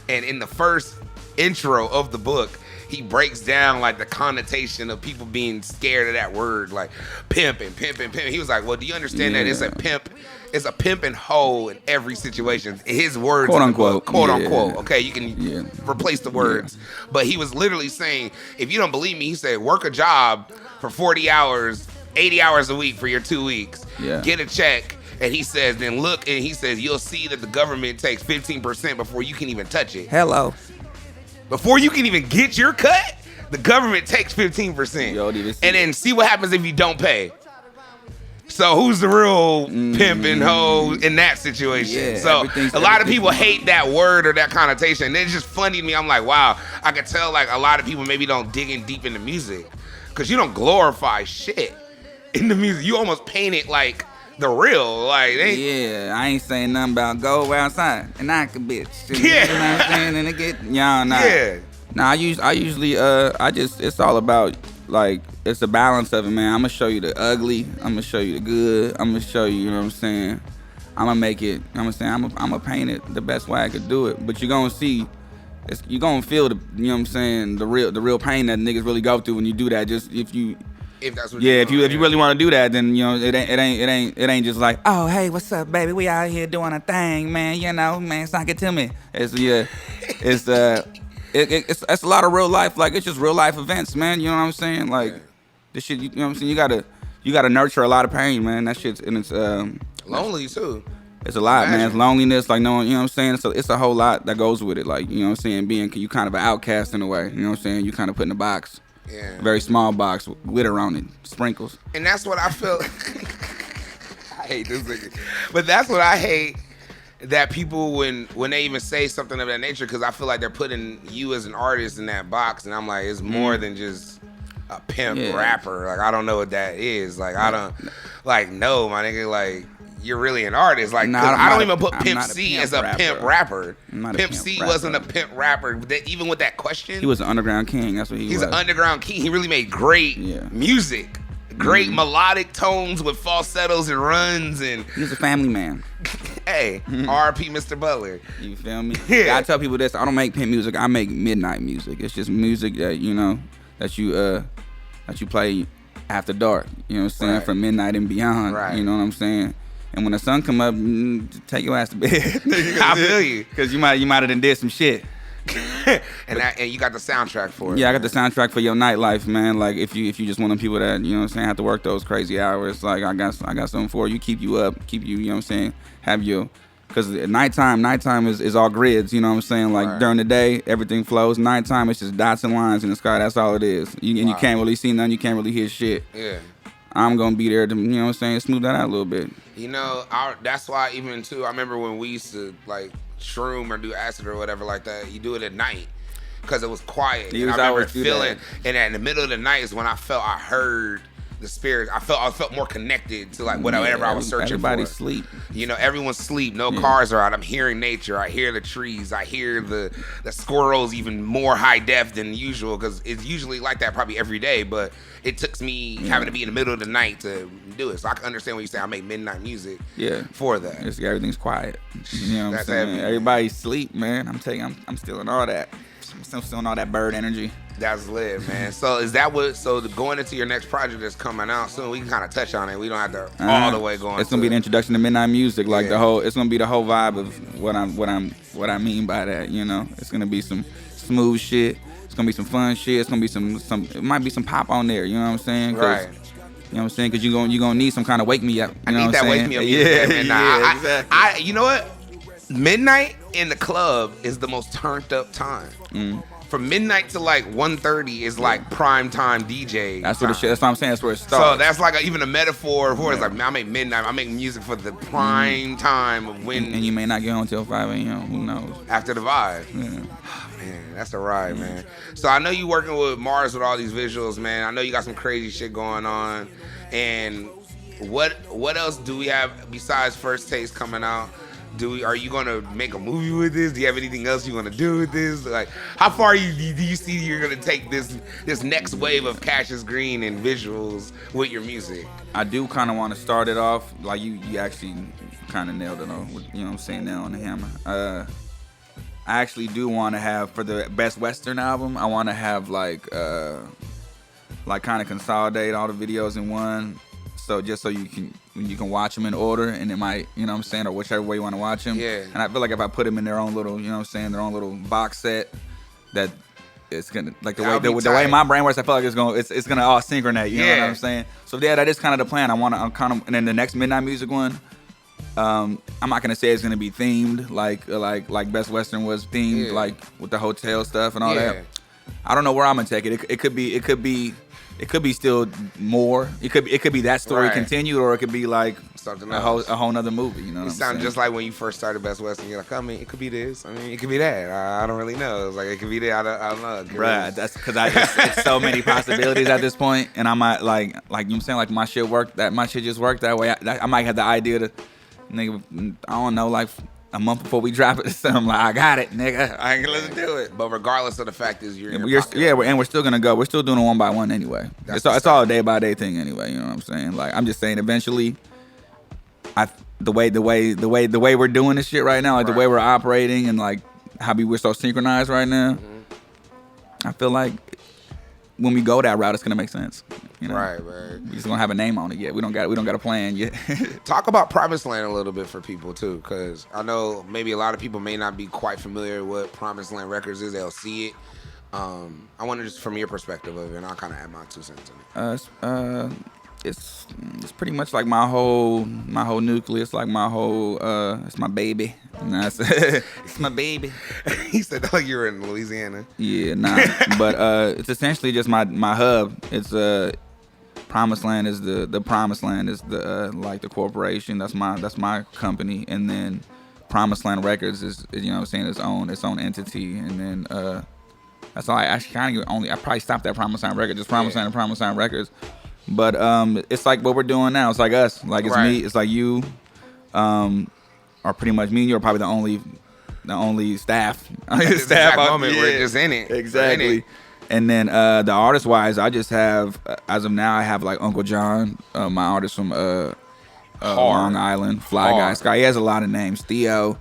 and in the first intro of the book, he breaks down like the connotation of people being scared of that word, like pimping. He was like, well, do you understand that it's a pimp and hoe in every situation? His words, quote unquote, quote unquote. Okay, you can replace the words, but he was literally saying, if you don't believe me, he said, work a job for 40 hours, 80 hours a week for your 2 weeks, get a check. And he says, then look, and he says, you'll see that the government takes 15% before you can even touch it. Hello. Before you can even get your cut, the government takes 15%. And then see what happens if you don't pay. So who's the real pimp and hoe in that situation? Yeah, so a lot of people hate that word or that connotation. And it's just funny to me. I'm like, wow, I could tell like a lot of people maybe don't dig in deep into music. Because you don't glorify shit in the music. You almost paint it like the real, like I ain't saying nothing about go outside and knock a bitch. Yeah. You know what I'm saying? And it get Nah, I usually it's all about like it's a balance of it, man. I'm gonna show you the ugly, I'm gonna show you the good, I'm gonna show you, you know what I'm saying? I'm gonna make it, I'm gonna paint it the best way I could do it. But you're gonna see, you're gonna feel the, you know what I'm saying, the real pain that niggas really go through when you do that. Just if that's what if you really want to do that, then you know it ain't just like, oh hey, what's up, baby? We out here doing a thing, man. You know, man, sock it to me. It's a lot of real life, like it's just real life events, man. You know what I'm saying? Like this shit, you know what I'm saying? You gotta nurture a lot of pain, man. That shit's and it's lonely too. It's a lot, man. It's loneliness, like knowing, you know what I'm saying? It's a whole lot that goes with it. Like, you know what I'm saying? Being you kind of an outcast in a way. You know what I'm saying? You kind of put in a box. Yeah. Very small box with glitter on it, sprinkles. And that's what I feel. I hate this nigga. But that's what I hate, that people when they even say something of that nature, because I feel like they're putting you as an artist in that box, and I'm like, it's more than just a pimp rapper. Like, I don't know what that is. Like, I don't, like, no, my nigga, like, you're really an artist. Like, I don't even put Pimp C as a pimp rapper. Pimp C wasn't a pimp rapper. Even with that question, he was an underground king. That's what he was. He's an underground king. He really made great music. Great melodic tones with falsettos and runs, and he's a family man. Hey, R.I.P. Mr. Butler. You feel me? Yeah. I tell people this: I don't make pimp music. I make midnight music. It's just music that that you play after dark. You know what I'm saying? From midnight and beyond. Right. You know what I'm saying? And when the sun come up, take your ass to bed. I feel you, because you might have done did some shit. and you got the soundtrack for it. Yeah, I got the soundtrack for your nightlife, man. Like if you just one of them people that, you know what I'm saying, have to work those crazy hours, like I got something for you. Keep you up, keep you, you know what I'm saying, have your, because nighttime is all grids, you know what I'm saying. Like during the day, everything flows. Nighttime, it's just dots and lines in the sky. That's all it is. You can't really see nothing. You can't really hear shit. Yeah. I'm gonna be there to, you know what I'm saying, smooth that out a little bit. You know, that's why even too, I remember when we used to like shroom or do acid or whatever like that, you do it at night because it was quiet. And I remember feeling, and in the middle of the night is when I heard the spirit. I felt more connected to like whatever I was searching for. Everybody's sleep. You know, everyone's sleep. No cars are out. I'm hearing nature. I hear the trees. I hear the squirrels even more high def than usual, because it's usually like that probably every day. But it took me having to be in the middle of the night to do it. So I can understand when you say I make midnight music. For that. It's, everything's quiet. You know what I'm saying? Heavy. Everybody's sleep, man. I'm stealing all that. I'm stealing all that bird energy. That's lit, man. So going into your next project that's coming out soon, we can kind of touch on it. We don't have to all the way go. It's gonna be the introduction to midnight music, like it's gonna be the whole vibe of what I mean by that. You know, it's gonna be some smooth shit. It's gonna be some fun shit. It's gonna be some. It might be some pop on there. You know what I'm saying? Right. You know what I'm saying? Because you're gonna need some kind of wake me up. I need that wake me up music. Exactly. You know what? Midnight in the club is the most turned up time. from midnight to like 1:30 is like prime time DJ. That's time. what That's what I'm saying. That's where it starts. So that's like even a metaphor for it's like, man, I make midnight. I make music for the prime time of when. And you may not get home until 5 a.m. Who knows? After the vibe. Yeah. Man, that's a ride, man. So I know you working with Mars with all these visuals, man. I know you got some crazy shit going on. And what else do we have besides First Taste coming out? Are you gonna make a movie with this? Do you have anything else you want to do with this? Like, how far do you see you're gonna take this next wave of Cashius Green and visuals with your music? I do kind of want to start it off like you actually kind of nailed it on. You know what I'm saying, nail on the hammer. I actually do want to have for the Best Western album. I want to have like kind of consolidate all the videos in one. So just so you can watch them in order, and it might, you know what I'm saying, or whichever way you want to watch them. Yeah. And I feel like if I put them in their own little, you know what I'm saying, their own little box set, that it's gonna like the way my brain works. I feel like it's gonna all synchronate. You know what I'm saying? So yeah, that is kind of the plan. I'm kind of, and then the next Midnight Music one, I'm not gonna say it's gonna be themed like Best Western was themed, like with the hotel stuff and all that. I don't know where I'm gonna take it. It could be still more. It could be that story continued, or it could be like something a whole nother movie. You know, what I'm sound saying? Just like when you first started Best Western. You're like, I mean, it could be this. I mean, it could be that. I don't really know. It's like it could be that. I don't know. Right. That's because it's so many possibilities at this point, and I might like you know what I'm saying, like my shit worked. That my shit just worked that way. I might have the idea to, nigga, I don't know, like a month before we drop it, so I'm like, I got it, nigga. I ain't gonna do it. But regardless of the fact is you're in and your pocket. we're still gonna go. We're still doing it one by one anyway. It's all a day by day thing anyway. You know what I'm saying? Like I'm just saying, eventually, the way we're doing this shit right now, like the way we're operating and like how we're so synchronized right now, I feel like when we go that route, it's gonna make sense. You know? Right, man. We just don't have a name on it yet. We don't got a plan yet. Talk about Promised Land a little bit for people too, because I know maybe a lot of people may not be quite familiar with what Promised Land Records is. They'll see it. I wonder just from your perspective of it, and I'll kind of add my 2 cents in it. It's pretty much like my whole nucleus, like my whole it's my baby. Nah, it's my baby. He said, "Oh, you're in Louisiana." Yeah, nah. But it's essentially just my hub. It's Promised Land is the Promised Land is the like the corporation. That's my company, and then Promised Land Records is you know what I'm saying, its own entity, and then that's all. I probably stopped at Promised Land Records, just Promised Land and Promised Land Records. But it's like what we're doing now. It's like us. Like it's me. It's like you. Or pretty much me and you are probably the only staff. At that moment, we're just in it. Exactly. In it. And then the artist wise, I just have as of now I have like Uncle John, my artist from Long Island, Fly Guy Sky. He has a lot of names. Theo.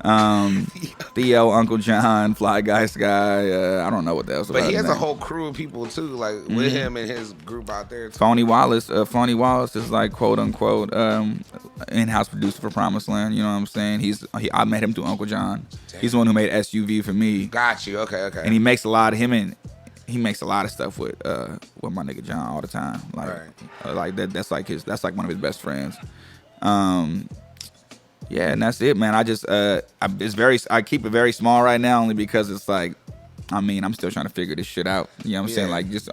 Theo, Uncle John, Fly Guy Sky. I don't know what else. But he has a whole crew of people too, like with him and his group out there. Phony Wallace. Phony Wallace is like quote unquote in-house producer for Promised Land. You know what I'm saying? I met him through Uncle John. Damn. He's the one who made SUV for me. Got you. Okay. And he makes a lot of stuff with my nigga John all the time. Like that's like one of his best friends. Yeah, and that's it, man. I just I keep it very small right now, only because it's like, I mean, I'm still trying to figure this shit out. You know what I'm saying? Like, just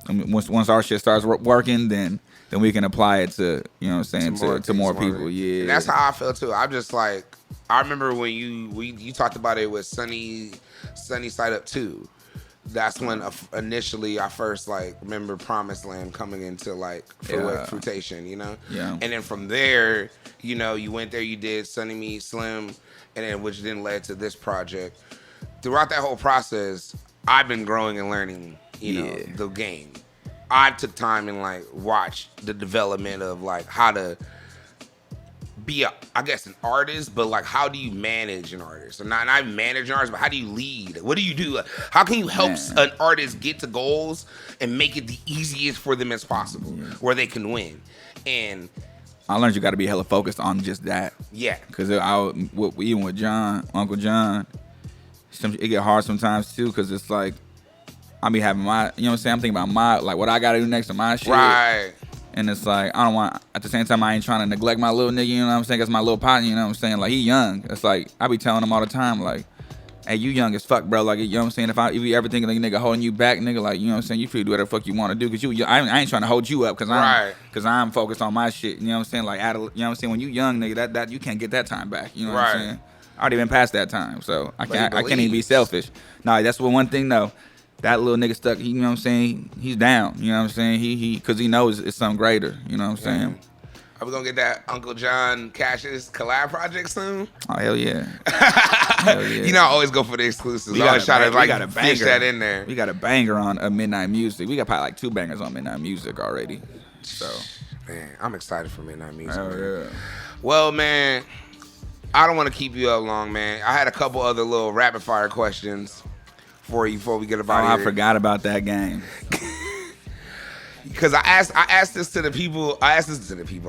once our shit starts working, then we can apply it to, you know what I'm saying, to more people. Yeah, and that's how I feel too. I'm just like, I remember when you talked about it with Sunny Side Up 2. That's when initially I first like remember Promised Land coming into like fruitation, you know? Yeah. And then from there, you know, you went there, you did Sunny Me Slim, and then which then led to this project. Throughout that whole process, I've been growing and learning, you know, the game. I took time and like watched the development of like how to be an artist, but like how do you manage an artist? And not manage an artist, but how do you lead? What do you do? How can you help an artist get to goals and make it the easiest for them as possible, where they can win? And I learned you got to be hella focused on just that. Yeah. Because even with John, Uncle John, it get hard sometimes too, because it's like I be having my, you know what I'm saying, I'm thinking about like what I got to do next to my shit. Right. And it's like, I don't want, at the same time, I ain't trying to neglect my little nigga, you know what I'm saying? That's my little partner, you know what I'm saying? Like, he young. It's like, I be telling him all the time, like, hey, you young as fuck, bro. Like, you know what I'm saying? If you ever think like a nigga holding you back, nigga, like, you know what I'm saying? You free to do whatever the fuck you want to do. Because I ain't trying to hold you up because I'm focused on my shit. You know what I'm saying? Like, you know what I'm saying? When you young, nigga, that you can't get that time back. You know what I'm saying? I already been past that time, so I can't even be selfish. Nah, that's one thing though. That little nigga stuck. You know what I'm saying? He's down. You know what I'm saying? He because he knows it's something greater. You know what I'm saying? Are we gonna get that Uncle John Cashius collab project soon? Oh hell yeah! Hell yeah. You know, I always go for the exclusives. I always try to like fish that in there. We got a banger on Midnight Music. We got probably like 2 bangers on Midnight Music already. So, man, I'm excited for Midnight Music. Hell yeah. Well, man, I don't want to keep you up long, man. I had a couple other little rapid fire questions for you before we get about here. I forgot about that game. Because I asked this to the people. I'm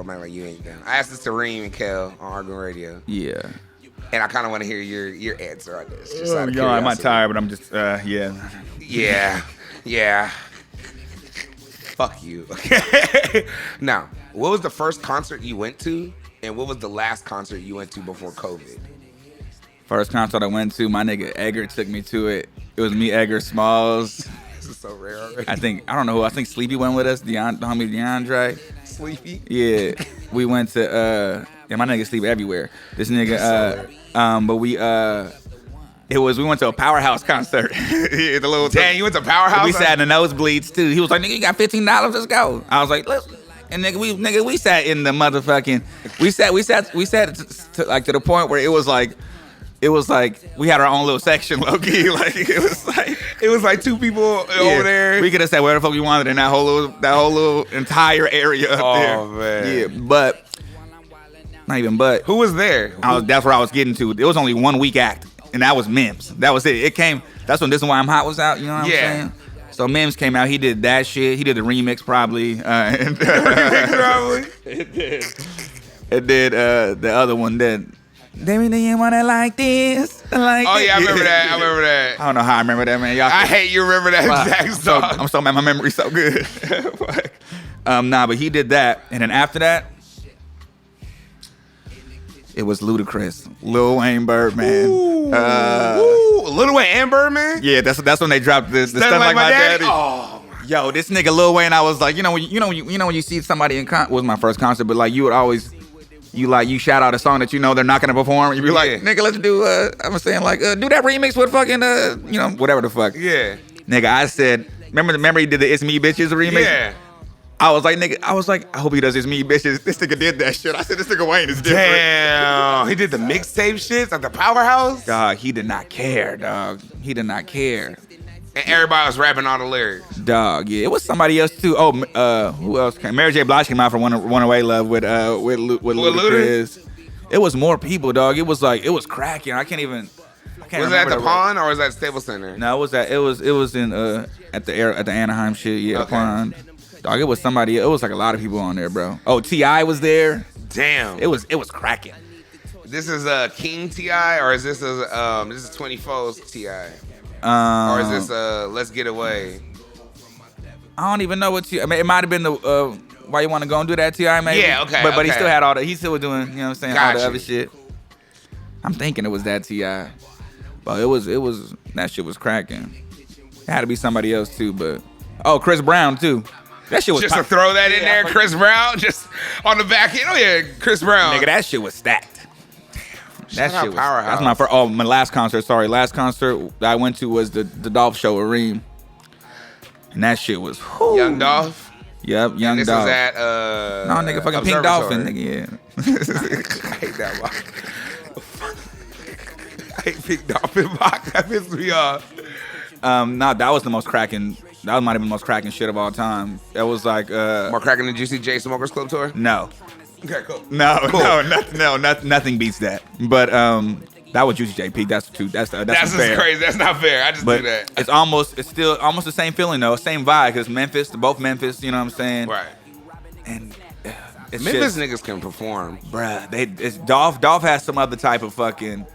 not like you ain't done. I asked this to Reem and Kel on Arguing Radio. Yeah. And I kind of want to hear your answer on this. Just I'm not tired, but I'm just yeah. Yeah. Fuck you. Now, what was the first concert you went to, and what was the last concert you went to before COVID? First concert I went to, my nigga Edgar took me to it. It was me, Edgar, Smalls. This is so rare already. I don't know who. I think Sleepy went with us. The homie DeAndre. Sleepy? Yeah. We went to my nigga sleep everywhere. This nigga but we went to a Powerhouse concert. Yeah, you went to Powerhouse? We sat in the nosebleeds too. He was like, nigga, you got $15, let's go. I was like, let's. And nigga, we sat in the motherfucking. We sat to the point where it was like we had our own little section, low key. Like it was like 2 people over there. We could have said whatever the fuck we wanted in that whole little entire area up there. Oh man. Yeah, but not even but. Who was there? That's where I was getting to. It was only 1 week act, and that was Mims. That was it. It came. That's when This Is Why I'm Hot was out. You know what I'm saying? So Mims came out. He did that shit. He did the remix probably. It did. It did the other one that. Baby, do you want it like this? Like oh, yeah, I remember that. I don't know how I remember that, man. I hate you remember that exact song. I'm so mad my memory's so good. But he did that. And then after that, it was Ludacris. Lil Wayne, Birdman. Lil Wayne and Birdman? Yeah, that's when they dropped the Stuff Like My Daddy. Oh, yo, this nigga Lil Wayne, I was like, when you see somebody in was my first concert, but like you would always... You shout out a song that you know they're not gonna perform. You be like, nigga, let's do. I'm saying like, do that remix with fucking, whatever the fuck. Yeah. Nigga, I said, remember he did the It's Me Bitches remix. Yeah. I was like, I hope he does It's Me Bitches. This nigga did that shit. I said, this nigga Wayne is different. Damn. He did the mixtape shit at the Powerhouse. Dog, he did not care, dog. He did not care. And everybody was rapping all the lyrics. Dog, yeah. It was somebody else too. Oh, who else came? Mary J. Blige came out for One Away Love with Ludacris. It was more people, dog. It was cracking. I can't was it at the Pond or was that Staples Center? No, it was in at the Anaheim shit. Yeah, okay. Pond. Dog, it was somebody. It was like a lot of people on there, bro. Oh, T.I. was there. Damn. It was cracking. This is King T.I. or is this this is 24's T.I.? Or is this Let's Get Away? I don't even know what T.I. I mean, it might have been the Why You Want to Go and Do That T.I. maybe. Yeah, okay. But he still had all that. He still was doing, you know what I'm saying, all the other shit. I'm thinking it was that T.I. But it was that shit was cracking. It had to be somebody else too, but Chris Brown too. That shit was just to throw that in there, Chris Brown, just on the back end. Oh yeah, Chris Brown. Nigga, that shit was stacked. That shit was Powerhouse. That's my last concert. Sorry, last concert I went to was the Dolph show at Reem, and that shit was Young Dolph. Yep, Young Dolph. This was at no nigga, fucking Pink Dolphin, nigga. Yeah. I hate that box. I hate Pink Dolphin box. That pissed me off. That was the most cracking. That might have been the most cracking shit of all time. That was like more cracking than Juicy J Smokers Club tour. No. Okay, cool. Nothing beats that. But that was Juicy J Peak. That's just crazy. That's not fair. I just do that. It's still almost the same feeling though, same vibe because both Memphis. You know what I'm saying? Right. And Memphis niggas can perform, bruh. Dolph has some other type of fucking.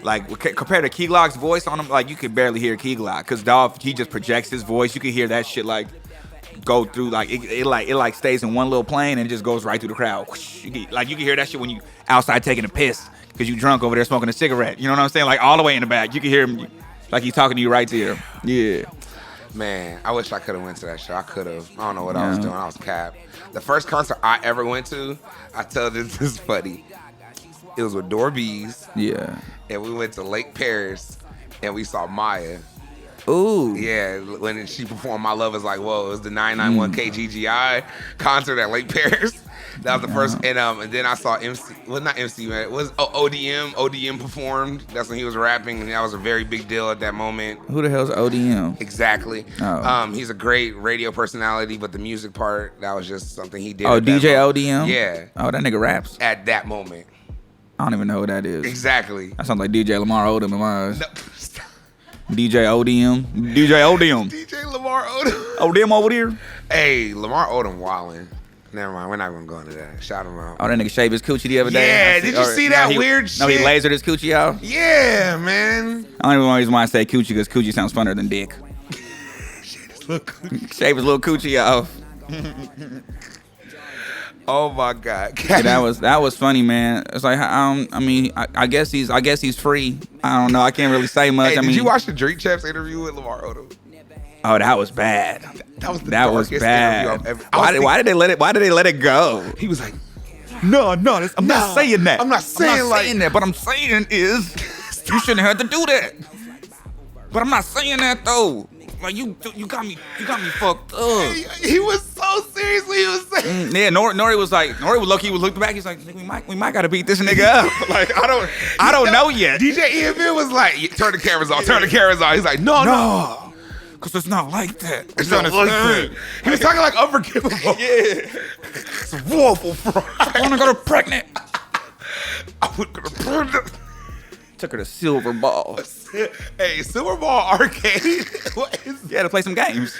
Like compared to Key Glock's voice on him, like you could barely hear Key Glock because Dolph he just projects his voice. You could hear that shit like go through like it stays in one little plane and it just goes right through the crowd. You can hear that shit when you outside taking a piss. because you drunk over there smoking a cigarette. You know what I'm saying? Like all the way in the back, you can hear him like he's talking to you right there. Yeah. Man, I wish I could have went to that show. I could have. I don't know what I was doing. I was capped. The first concert I ever went to, I tell this is funny. It was with Door B's. Yeah. And we went to Lake Paris, and we saw Maya. Ooh. Yeah, when she performed My Love Is Like Whoa, it was the 991 KGGI concert at Lake Paris. That was the first, and then I saw MC, well not MC, man, it was ODM performed. That's when he was rapping, and that was a very big deal at that moment. Who the hell's ODM? Exactly. Oh. He's a great radio personality, but the music part, that was just something he did. Oh, at that DJ moment. ODM? Yeah. Oh, that nigga raps? At that moment. I don't even know who that is. Exactly. That sounds like DJ Lamar Odom in my eyes. No. DJ ODM. DJ ODM. DJ Lamar Odom. ODM over there. Hey, Lamar Odom wildin'. Never mind, we're not gonna go into that. Shout him out. Oh, that nigga shaved his coochie the other day. Yeah, did you see that weird No, he shit? lasered his coochie out. Yeah, man. I don't even reason why I say coochie, because coochie sounds funner than dick. Shave his little coochie off. Oh my God. Yeah, that was funny, man. It's like I guess he's free. I don't know. I can't really say much. Hey, did you watch the Drink Champs interview with Lamar Odom? Oh, that was bad. That was the That was darkest bad. interview I've ever. Why did they let it go? He was like, No, I'm not saying that. I'm not saying that. But I'm saying is you shouldn't have to do that. But I'm not saying that though. Like you got me fucked up. he was so seriously. He was saying, Yeah, Nori was lucky. He was looking back. He's like, we might gotta beat this nigga up. Like I don't know yet. DJ EFN was like, turn the cameras off. Turn the cameras off. He's like, no. Cause it's not like that. It's not like that. He was talking like Unforgivable. Yeah. It's waffle fries. I wanna go to pregnant. I would go to pregnant. Took her to Silver Ball. Hey, Silver Ball Arcade. What is that? Yeah, to play some games.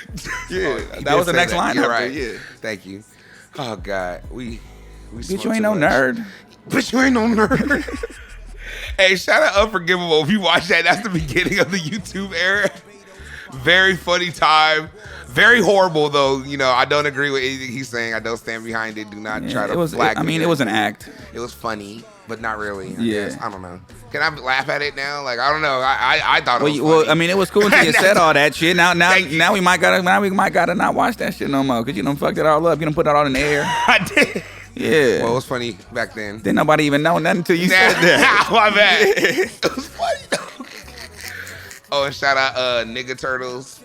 Yeah, He that did was the say next that. line. You're after, right. Yeah. Thank you. Oh God, we. Bitch, you ain't no nerd. Bitch, you ain't no nerd. Hey, shout out Unforgivable. If you watch that, that's the beginning of the YouTube era. Very funny time. Very horrible though. You know, I don't agree with anything he's saying. I don't stand behind it. Do not try to flag me. It was an act. It was funny, but not really. I Yeah. guess. I don't know. Can I laugh at it now? Like I don't know. I thought it was funny. Well, I mean, it was cool until you said all that shit. Now Thank you. we might gotta not watch that shit no more, cause you done fucked it all up. You done put it all in the air. I did. Yeah. Well, it was funny back then. Didn't nobody even know nothing until you said that. My bad. It was funny though. Oh, and shout out Nigga Turtles.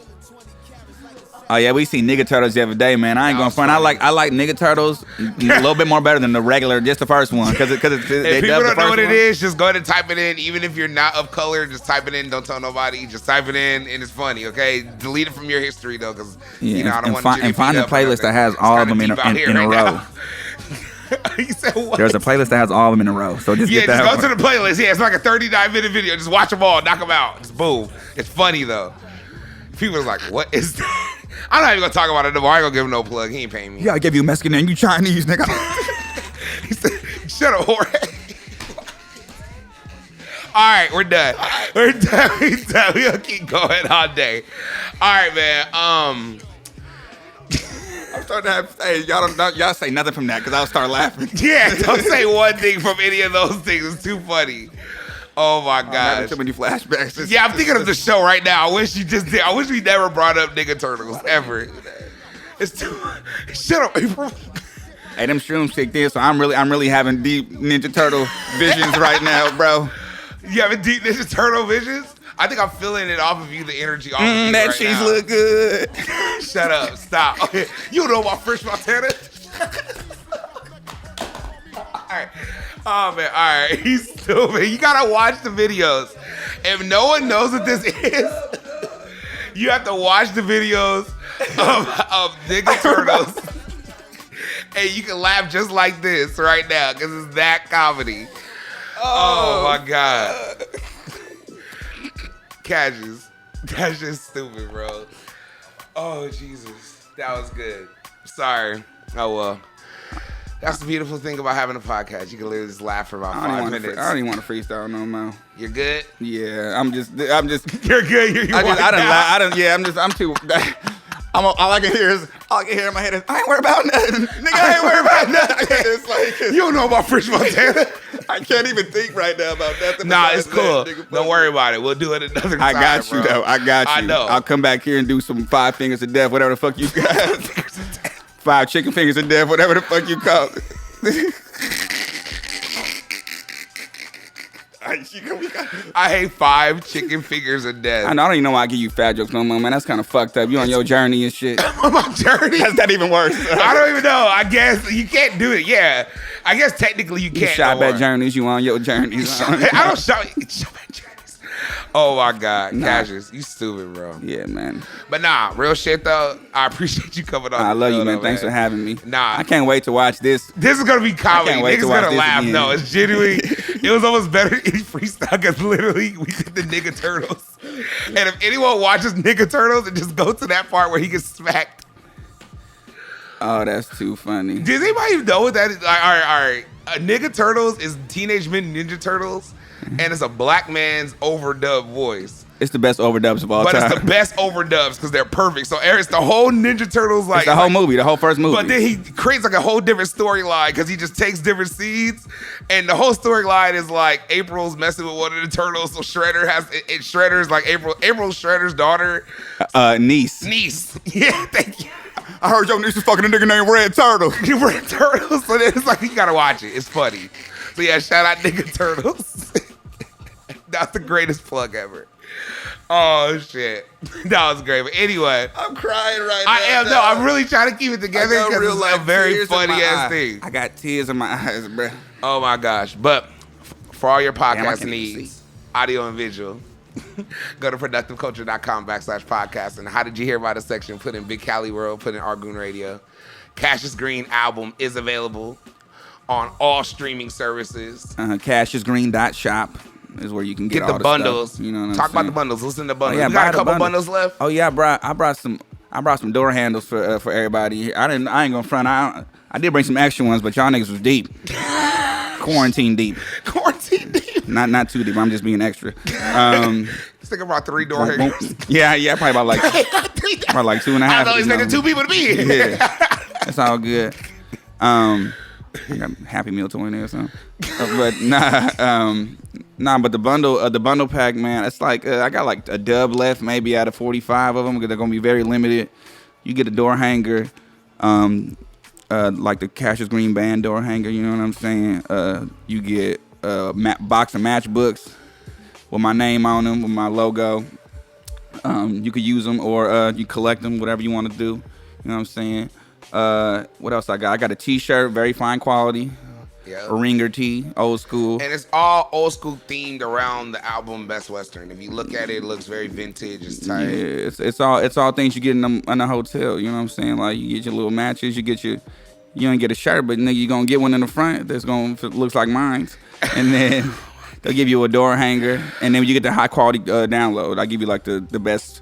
Oh yeah, we seen Nigga Turtles the other day, man. I ain't That gonna was front. funny. I like Nigga Turtles a little bit more better than the regular, just the first one, cause If they people dubbed the don't know first what it one. is, just go ahead and type it in. Even if you're not of color, just type it in. Don't tell nobody. Just type it in, and it's funny. Okay, delete it from your history though, because Yeah, you know I don't and want find you to the beat up playlist that has It's all of kinda them in deep out here a right row. now. You said what? There's a playlist that has all of them in a row. So just Yeah, get that just go one. to the playlist. Yeah, it's like a 39-minute video. Just watch them all, knock them out. Just boom. It's funny though. People are like, what is that? I'm not even gonna talk about it no more. I ain't gonna give him no plug. He ain't paying me. Yeah, I gave you Mexican and you Chinese, nigga. He said, shut up, Jorge. All right, we're done. We're done. We're done. We're gonna keep going all day. All right, man. I'm starting to have. Hey, y'all say nothing from that because I'll start laughing. Yeah, don't say one thing from any of those things. It's too funny. Oh my I'm having gosh. too many flashbacks. Yeah, I'm thinking of the show right now. I wish you just did. I wish we never brought up Nigga Turtles ever. It's too. Shut up, April. Hey, them shrooms kicked in, so I'm really having deep Ninja Turtle visions right now, bro. You having deep Ninja Turtle visions? I think I'm feeling it off of you, the energy off of you That right cheese now. look good. Shut up. Stop. You know about Fresh Montana? Alright. Oh man, alright. He's stupid. You gotta watch the videos. If no one knows what this is, you have to watch the videos of Nigga Turtles. And you can laugh just like this right now, because it's that comedy. Oh my God. Cashius. That's just stupid, bro. Oh, Jesus. That was good. Sorry. Oh, well. That's the beautiful thing about having a podcast. You can literally just laugh for about 5 minutes. I don't even want to freestyle no more. You're good? Yeah, I'm just. You're good. You're I'm too. all I can hear in my head is, I ain't worried about nothing. Nigga, I ain't worried about nothing. It's like, You don't know about French Montana? I can't even think right now about nothing. Nah, it's besides cool. that, nigga. Don't worry about it. We'll do it another time. I got you, bro. though. I got you. I know. I'll come back here and do some 5 fingers of death, whatever the fuck you got. 5 chicken fingers of death, whatever the fuck you call it. I hate 5 chicken fingers of death. I know, I don't even know why I give you fat jokes no more, man. That's kind of fucked up. You on your journey and shit. On my journey? That's not even worse. I don't even know. I guess you can't do it. Yeah. I guess technically you You can't. shop no at more. journeys. You on your journeys. I don't shop at journeys. Oh my God, Nah. Cashius, you stupid, bro. Yeah, man. But nah, real shit though. I appreciate you coming on. I the love show, you, man. though, Thanks for having me. Nah. I can't wait to watch this. This is gonna be comedy. I can't wait Niggas to watch gonna this laugh. again. No, it's genuinely. It was almost better in freestyle because literally we did the nigga turtles. And if anyone watches nigga turtles, and just go to that part where he gets smacked. Oh, that's too funny. Does anybody even know what that is? All right. Nigga turtles is Teenage Mutant Ninja Turtles, and it's a black man's overdub voice. It's the best overdubs of all But time. it's the best overdubs because they're perfect. So it's the whole Ninja Turtles like It's the whole movie, the whole first movie. But then he creates like a whole different storyline because he just takes different seeds, and the whole storyline is like April's messing with one of the turtles. So Shredder Shredder's like April's Shredder's daughter, niece. Yeah, thank you. I heard your niece is fucking a nigga named Red Turtle. Red Turtles. So then it's like you gotta watch it. It's funny. So yeah, shout out nigga turtles. That's the greatest plug ever. Oh shit, that was great. But anyway, I'm crying right now. I am. No, I'm really trying to keep it together because it's a very funny ass thing. I got tears in my eyes, bro. Oh my gosh! But for all your Damn, I podcast can't even needs, see. audio and visual, go to productiveculture.com/podcast. And how did you hear about us section? Put in Big Cali World. Put in Argoon Radio. Cashius Green album is available on all streaming services. CashiusGreen.SHOP is where you can get all the the bundles. Stuff. You know what I'm Talk about saying? the bundles. Listen to the bundles. yeah, We got buy a the couple bundles left. Oh yeah, I brought some door handles for everybody here. I ain't gonna front. I did bring some extra ones, but y'all niggas was deep. Quarantine deep. Quarantine deep. Not too deep. I'm just being extra. This nigga brought 3 door hangers. Yeah, probably about like 2.5. I know he's you know. making 2 people to be here. Yeah, that's all good. I got a Happy Meal toy in there or something. But but the bundle pack, man, it's like I got like a dub left, maybe out of 45 of them, because they're gonna be very limited. You get a door hanger, like the Cashius Green band door hanger. You know what I'm saying? You get a box of matchbooks with my name on them, with my logo. You could use them or you collect them, whatever you want to do. You know what I'm saying? What else I got? I got a T-shirt, very fine quality. Yeah. A ringer tee, old school. And it's all old school themed around the album Best Western. If you look at it, it looks very vintage. It's tight. Yeah, it's all things you get in a hotel. You know what I'm saying? Like you get your little matches, you don't get a shirt, but nigga, you gonna get one in the front that's looks like mine, and then they'll give you a door hanger, and then you get the high quality download. I give you like the best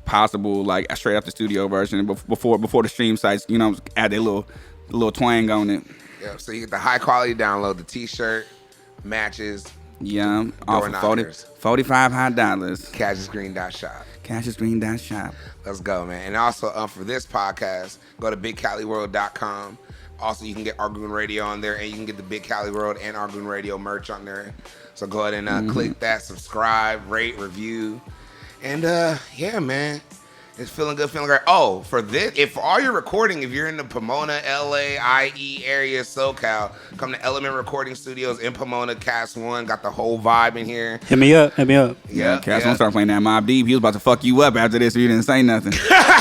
possible, like straight up the studio version before the stream sites. You know, add their little twang on it. Yeah, so you get the high quality download, the T-shirt, matches. Yeah, off of knockers. $45 hot dollars. CashiusGreen.SHOP. CashiusGreen.SHOP. Let's go, man. And also for this podcast, go to BigCaliWorld.com. Also, you can get Argoon Radio on there, and you can get the Big Cali World and Argoon Radio merch on there. So go ahead and click that, subscribe, rate, review. And yeah, man. It's feeling good, feeling great. Oh, for all your recording, if you're in the Pomona, LA, IE area, SoCal, come to Element Recording Studios in Pomona, Cast 1. Got the whole vibe in here. Hit me up. Yeah, Cass won't start playing that Mobb Deep. He was about to fuck you up after this if you didn't say nothing.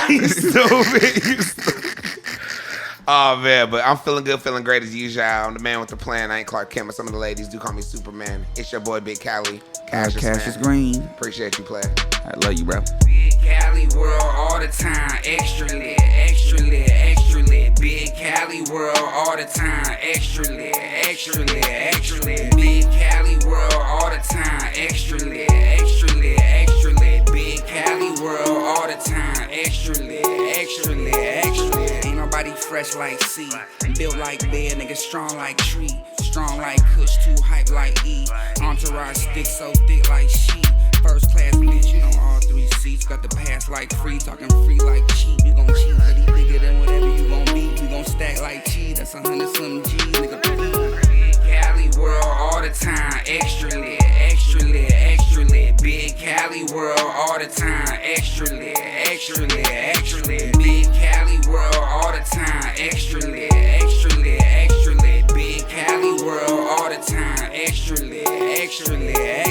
You stupid. Oh, man, but I'm feeling good, feeling great as usual. I'm the man with the plan. I ain't Clark Kent, but some of the ladies do call me Superman. It's your boy, Big Cali. Cashius Green. Appreciate you, play. I love you, bro. Big Cali World all the time, extra lit, extra lit, extra lit. Big Cali World all the time, extra lit, extra lit, extra lit. Big Cali World all the time, extra lit, extra lit, extra lit. Big Cali World all the time, extra lit, extra lit, extra lit. Ain't nobody fresh like C, built like bear, nigga strong like tree, strong like Kush, too hype like E. Entourage stick so thick like she. First class bitch, you know all 3 seats. Got the pass like free, talking free like cheap. You gon' cheat, but he bigger than whatever you gon' be. We gon' stack like cheese, that's 100 some G, nigga. Big Cali World all the time, extra lit, extra lit, extra lit. Big Cali World all the time, extra lit, extra lit, extra lit. Big Cali World all the time, extra lit, extra lit, extra lit. Big Cali World all the time, extra lit, extra lit, extra lit.